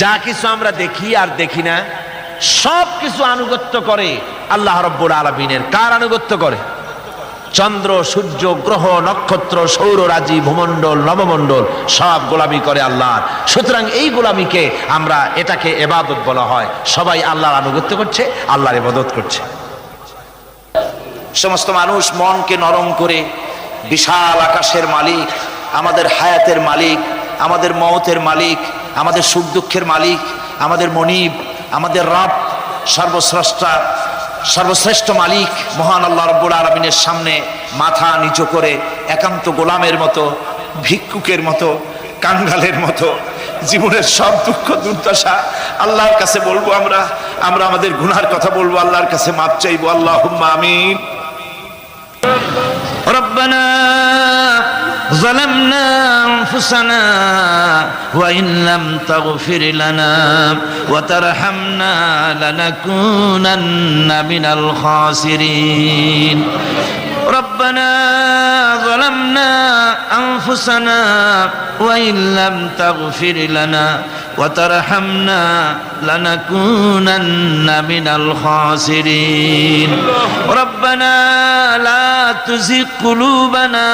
যা কিছু আমরা দেখি আর দেখি না, সব কিছু আনুগত্য করে আল্লাহ রাব্বুল আলামিনের। কার আনুগত্য করে? চন্দ্র, সূর্য, গ্রহ, নক্ষত্র, সৌররাজি, ভূমণ্ডল, নবমণ্ডল সব গোলামি করে আল্লাহর। সুতরাং এই গোলামিকে আমরা, এটাকে ইবাদত বলা হয়। সবাই আল্লাহর আনুগত্য করছে, আল্লাহর ইবাদত করছে। সমস্ত মানুষ মনকে নরম করে বিশাল আকাশের মালিক, আমাদের হায়াতের মালিক, আমাদের মওতের মালিক, আমাদের সুখ দুঃখের মালিক, আমাদের মনিব, আমাদের রব, সর্বস্রষ্টা, সর্বশ্রেষ্ঠ মালিক মহান আল্লাহ রাব্বুল আলামিনের সামনে মাথা নিচু করে একান্ত গোলামের মতো, ভিক্ষুকের মতো, কাঙ্গালের মতো জীবনের সব দুঃখ দুর্দশা আল্লাহর কাছে বলবো। আমরা আমাদের গুনার কথা বলবো, আল্লাহর কাছে মাপ চাইবো। আল্লাহুম্মা আমিন। রব্বানা ظلمنا أنفسنا وإن لم تغفر لنا وترحمنا لنكونن من الخاسرين ربنا ظلمنا أنفسنا وإن لم تغفر لنا وترحمنا لنكونن من الخاسرين ربنا لا تزغ قلوبنا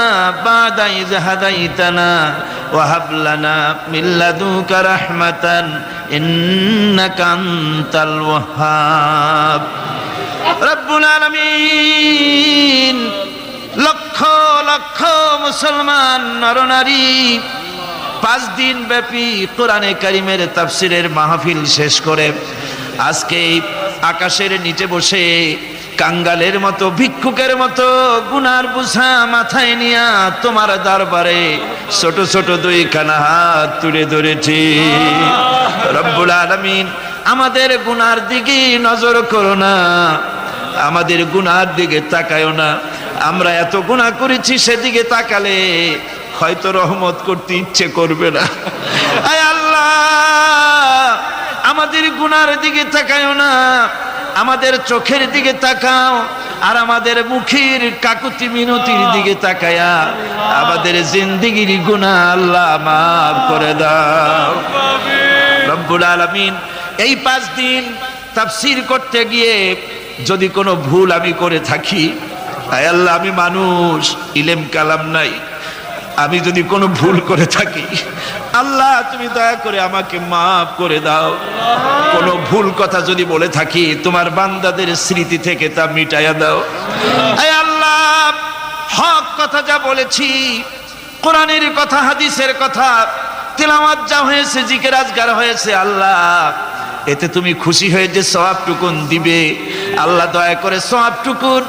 بعد إذ هديتنا وهب لنا من لدنك رحمة إنك أنت الوهاب رب العالمين লক্ষ লক্ষ মুসলমান নরনারী 5 দিন ব্যাপী কোরআনে কারিমের তাফসিরের মাহফিল শেষ করে আজকে আকাশের নিচে বসে কাঙ্গালের মতো, ভিক্ষুকের মতো গুনার বোঝা মাথায় নিয়া তোমার দরবারে ছোট ছোট 2খানা হাত তুলে ধরেছি। রব্বুল আলামিন, আমাদের গুনার দিকে নজর করো না, আমাদের গুনার দিকে তাকায়ও না। আমরা এত গুনাহ করেছি, সেদিকে তাকালে হয়তো রহমত করতে ইচ্ছে করবে না। আয় আল্লাহ, আমাদের গুনার দিকে তাকায়ও না, আমাদের চোখের দিকে তাকাও, আর আমাদের মুখের কাকুতি মিনতির দিকে তাকায়া আমাদের জিন্দেগির গুনাহ আল্লাহ মাফ করে দাও। রব্বুল আলামিন, এই 5 দিন তাফসীর করতে গিয়ে যদি কোনো ভুল আমি করে থাকি, আয় আল্লাহ, আমি মানুষ, ইলম কালাম নাই, আমি যদি কোনো ভুল করে থাকি আল্লাহ তুমি দয়া করে আমাকে মাফ করে দাও। কোনো ভুল কথা যদি বলে থাকি তোমার বান্দাদের স্মৃতি থেকে তা মিটাইয়া দাও। আয় আল্লাহ, হক কথা যা বলেছি, কোরআনের কথা, হাদিসের কথা, তেলাওয়াত যা হয়েছে, জিকির আজকার হয়েছে, আল্লাহ এতে তুমি খুশি হয়ে যে সওয়াবটুকুন দিবে, আল্লাহ দয়া করে সওয়াবটুকুন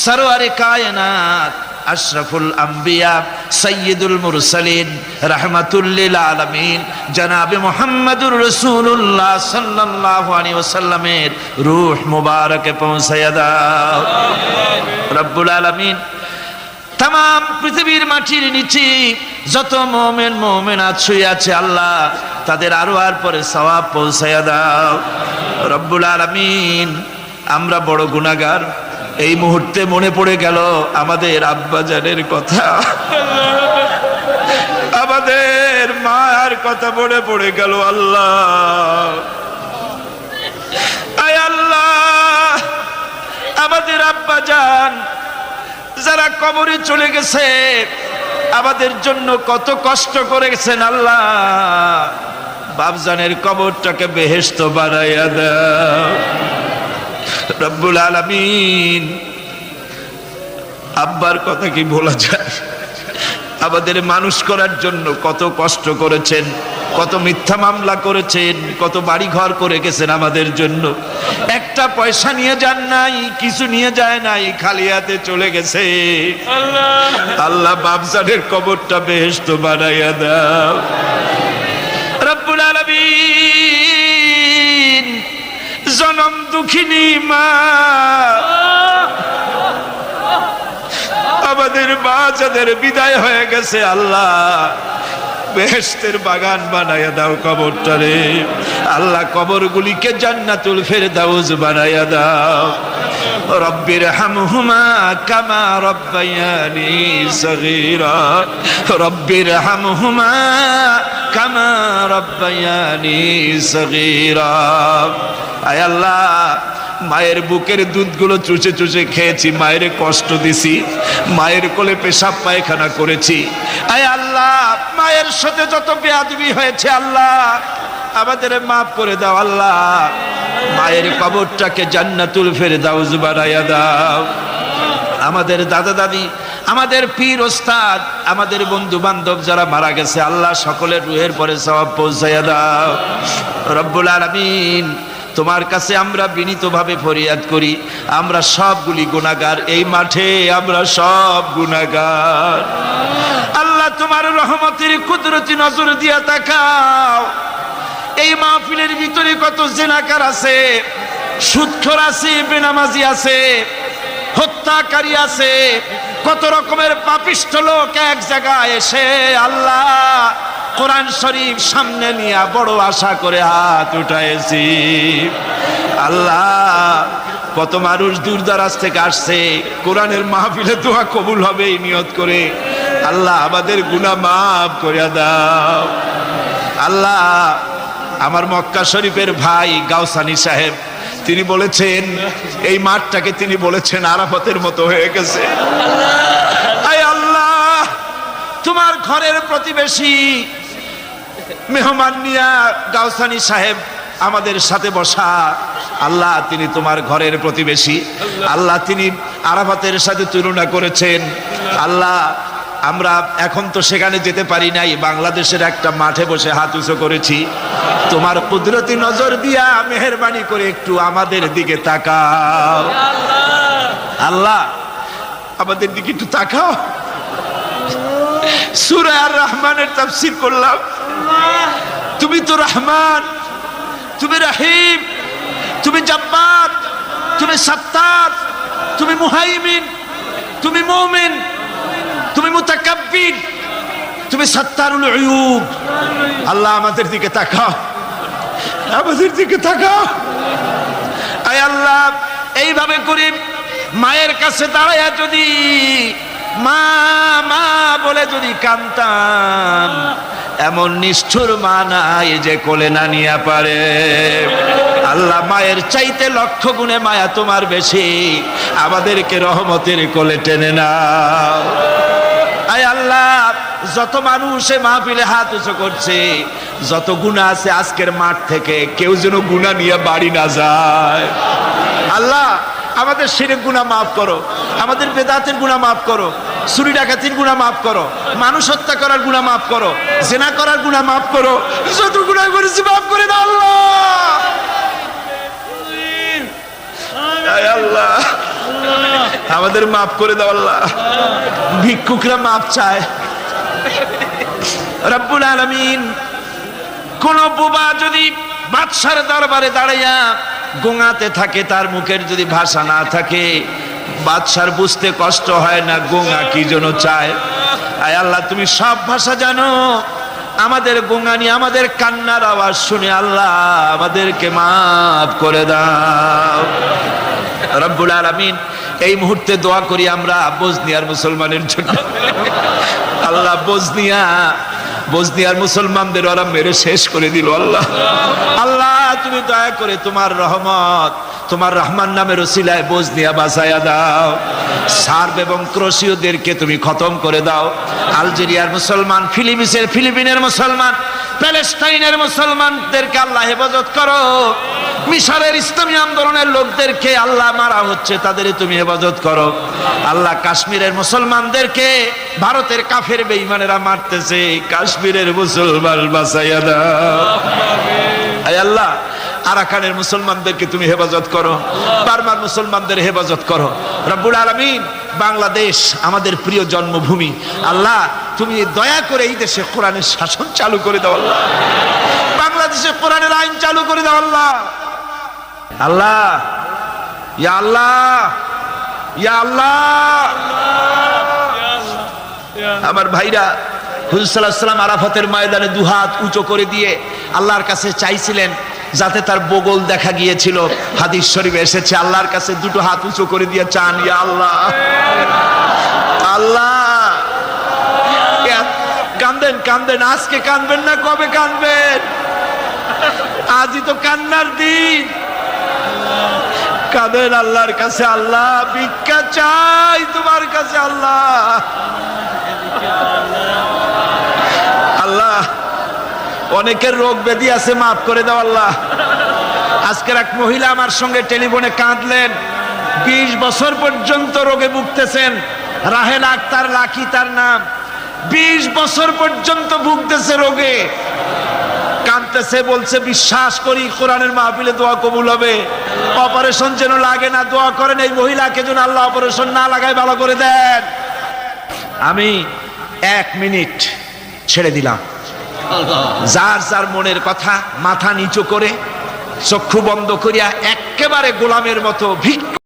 সরওয়ারে কায়নাত আশরাফুল আম্বিয়া সাইয়্যিদুল মুরসালিন রাহমাতুল লিল আলামিন জনাবে মুহাম্মদুর রাসূলুল্লাহ সাল্লাল্লাহু আলাইহি ওয়াসাল্লামের রূহ মুবারকে পৌঁছায়া দাও। রব্বুল আলামিন, तमाम পৃথিবীর মাটির নিচে যত মুমিন মুমিনাত শুয়ে আছে আল্লাহ তাদের আরওয়ার পরে সওয়াব পৌঁছায়া দাও। রব্বুল আলামিন, আমরা বড় গুনাহগার। এই মুহূর্তে মনে পড়ে গেল আমাদের আব্বাজানের কথা, আমাদের মায়ের কথা মনে পড়ে গেল। আল্লাহ, আয় আল্লাহ, আমাদের আব্বাজান যারা কবরে চলে গেছে, আমাদের জন্য কত কষ্ট করেছেন আল্লাহ, বাপজানের কবরটাকে বেহেশত বানাইয়া দাও। রব্বুল আলামিন, আব্বার কথা কি বলা যায়? আমাদের মানুষ করার জন্য কত কষ্ট করেছেন, কত মিথ্যা মামলা করেছেন, কত বাড়ি ঘর করে গেছেন আমাদের জন্য। একটা পয়সা নিয়ে যান নাই, কিছু নিয়ে যায় নাই, খালি হাতে চলে গেছে। আল্লাহ বাপজানের কবরটা বেহেশত বানাইয়া দাও। রব্বুল আলামিন জনম দুঃখিনী মা, আমাদের মা যাদের বিদায় হয়ে গেছে, আল্লাহ বেহেশতের বাগান বানাইয়া দাও কবরটারে। আল্লাহ কবরগুলিকে জান্নাতুল ফেরদাউস বানাইয়া দাও। রব্বির হামহুমা কামা রব্বায়ানি সগীরা, রব্বির হামহুমা কামা রব্বায়ানি সগীরা। আয় আল্লাহ, মায়ের বুকের দুধগুলো চুষে চুষে খেয়েছি, মায়ের কষ্ট দিছি, মায়ের কোলে পেশাব পায়খানা করেছি। আয় আল্লাহ, মায়ের সাথে যত বেয়াদবি হয়েছে আল্লাহ আমাদের মাফ করে দাও। আল্লাহ মায়ের কবরটাকে জান্নাতুল ফেরদাউস বানাইয়া দাও। আমাদের দাদা দাদি, আমাদের পীর ওস্তাদ, আমাদের বন্ধু বান্ধব যারা মারা গেছে আল্লাহ সকলের রুহের পরে সওয়াব পৌঁছাইয়া দাও। রব্বুল আলামিন তোমার কাছে আমরা বিনীতভাবে ফরিয়াদ করি, আমরা সবগুলি গুনাহগার, এই মাঠে আমরা সব গুনাহগার। আল্লাহ তোমার রহমতের কুদরতি নজর দিয়া তাকাও। এই মাহফিলের ভিতরে কত জিনাকার আছে, সুদখোর আছে, বেনামাজি আছে, হত্যাকারী আছে, কত রকমের পাপিষ্ঠ লোক এক জায়গায় এসে আল্লাহ কোরআন শরীফ সামনে নিয়ে বড় আশা করে হাত উঠাইছি। আল্লাহ কত মানুষ দূর দারাজ থেকে আসছে, কোরআনের মাহফিলে দোয়া কবুল হবে এই নিয়ত করে। আল্লাহ আমাদের গুনাহ মাফ করে দাও। আল্লাহ আমার মক্কা শরীফের ভাই গাউসানি সাহেব, তিনি বলেছেন এই মাঠটাকে তিনি বলেছেন আরাফাতের মতো হয়ে গেছে। আয় আল্লাহ, তোমার ঘরের প্রতিবেশী মেহমান নিয়া গাউসানি সাহেব আমাদের সাথে বসা, আল্লাহ তিনি তোমার ঘরের প্রতিবেশী। আল্লাহ তিনি আরাফাতের সাথে তুলনা করেছেন। আল্লাহ আমরা এখন তো সেখানে যেতে পারি নাই, বাংলাদেশের একটা মাঠে বসে হাত উঁচু করেছি। তোমার কুদরতি নজর দিয়া মেহেরবানি করে একটু আমাদের দিকে তাকাও। আল্লাহ আমাদের দিকে একটু তাকাও। সূরা আর রহমানের তাফসীর করলাম, তুমি তো রহমান, তুমি রহিম, তুমি জব্বার, তুমি সত্তার, তুমি মুহাইমিন, তুমি মুমিন, তুমি মুতাকাব্বির, তুমি সত্তারুল উয়ুব। আল্লাহ আমাদের দিকে তাকাও, আমাদের দিকে তাকাও। আয় আল্লাহ এইভাবে করে মায়ের কাছে দাঁড়ায়া যদি মা মা বলে যদি কাঁদতাম, এমন নিষ্ঠুর মা নাই যে কোলে না নিয়ে পারে। আল্লাহ মায়ের চাইতে লক্ষ গুণে মায়া তোমার বেশি, আমাদেরকে রহমতের কোলে টেনে নাও। আয় আল্লাহ যত মানুষ মাহফিলে হাত উঁচু করছে, যত গুনাহ আছে আজকের মাঠ থেকে কেউ যেন গুনাহ নিয়ে বাড়ি না যায়। আল্লাহ আমাদের শিরক গুনাহ মাফ করো, আমাদের বেদাতের গুনাহ মাফ করো, চুরি ডাকাতির গুনাহ মাফ করো, মানুষ হত্যা করার গুনাহ মাফ করো, জিনা করার গুনাহ মাফ করো, যত গুনাহ করেছি মাফ করে দাও আল্লাহ। আয় আল্লাহ আমাদের মাফ করে দাও আল্লাহ। ভিক্ষুকরা মাফ চায়। রব্বুল আলামিন কোন বোবা যদি বাদশার দরবারে দাঁড়াইয়া গোঙাতে থাকে, তার মুখের যদি ভাষা না থাকে, বাদশার বুঝতে কষ্ট হয় না গোঙা কি জন্য চায়। আয় আল্লাহ তুমি সব ভাষা জানো, আমাদের গোঙানি আমাদের কান্নার আওয়াজ শুনে আল্লাহ আমাদেরকে মাফ করে দাও। রব্বুল আলামিন এই মুহূর্তে দোয়া করি আমরা বসনিয়ার মুসলমানের জন্য। আল্লাহ বসনিয়ার মুসলমানদের ওরা মেরে শেষ করে দিল। আল্লাহ আল্লাহ তুমি দয়া করে তোমার রহমত, তোমার রহমান নামের ওসিলায় বসনিয়া বাঁচায়া দাও। সার্ব এবং ক্রোশীয়দেরকে তুমি খতম করে দাও। আলজেরিয়ার মুসলমান, ফিলিপিনের মুসলমান, প্যালেস্টাইনের মুসলমানদেরকে আল্লাহ হেফাজত করো। মিশরের ইসলামী আন্দোলনের লোকদেরকে আল্লাহ মারা হচ্ছে, তাদের তুমি হেফাজত করো। আল্লাহ কাশ্মীরের মুসলমানদেরকে ভারতের কাফের বেঈমানেরা মারতেছে, কাশ্মীরের মুসলমান বাঁচাইয়া দাও। আয় আল্লাহ, আরাকানের মুসলমানদেরকে তুমি হেফাজত করো, বার্মার মুসলমানদের হেফাজত করো। রব্বুল আলামিন, বাংলাদেশ আমাদের প্রিয় জন্মভূমি, আল্লাহ তুমি দয়া করে এই দেশে কোরআনের শাসন চালু করে দাও আল্লাহ, বাংলাদেশে কোরআনের আইন চালু করে দাও আল্লাহ। আল্লাহ, ইয়া আল্লাহ, ইয়া আল্লাহ। আমার ভাইরা, হুজুর সাল্লাল্লাহু আলাইহি ওয়াসাল্লাম আরাফাতের ময়দানে দুহাত উঁচু করে দিয়ে আল্লাহর কাছে চাইছিলেন যাতে তার বগল দেখা গিয়েছিল। হাদিস শরীফে এসেছে, আল্লাহর কাছে দুটো হাত উঁচু করে দিয়ে চান, ইয়া আল্লাহ, আল্লাহ। কান্দেন কান্দেন, আজকে কানবেন না, কবে কানবেন? আজই তো কান্নার দিন। কাঁদেন আল্লাহর কাছে, আল্লাহ ভিক্ষা চাই তোমার কাছে আল্লাহ। আল্লাহ, অনেকের রোগ ব্যাধি আছে, মাফ করে দাও আল্লাহ। আজকের এক মহিলা আমার সঙ্গে টেলিফোনে কাঁদলেন, 20 বছর পর্যন্ত রোগে ভুগতেছেন। রাহেলা আক্তার লাকি তার নাম, 20 বছর পর্যন্ত ভুগতেছে রোগে, কাঁদতেছে, বলছে বিশ্বাস করি কোরআনের মাহফিলে দোয়া কবুল হবে, অপারেশন যেন লাগে না, দোয়া করেন এই মহিলাকে যেন আল্লাহ অপারেশন না লাগায় ভালো করে দেন। আমি 1 মিনিট ছেড়ে দিলাম, যার যার মনের কথা মাথা নিচু করে চক্ষু বন্ধ করিয়া একেবারে গোলামের মতো ভিক্ষা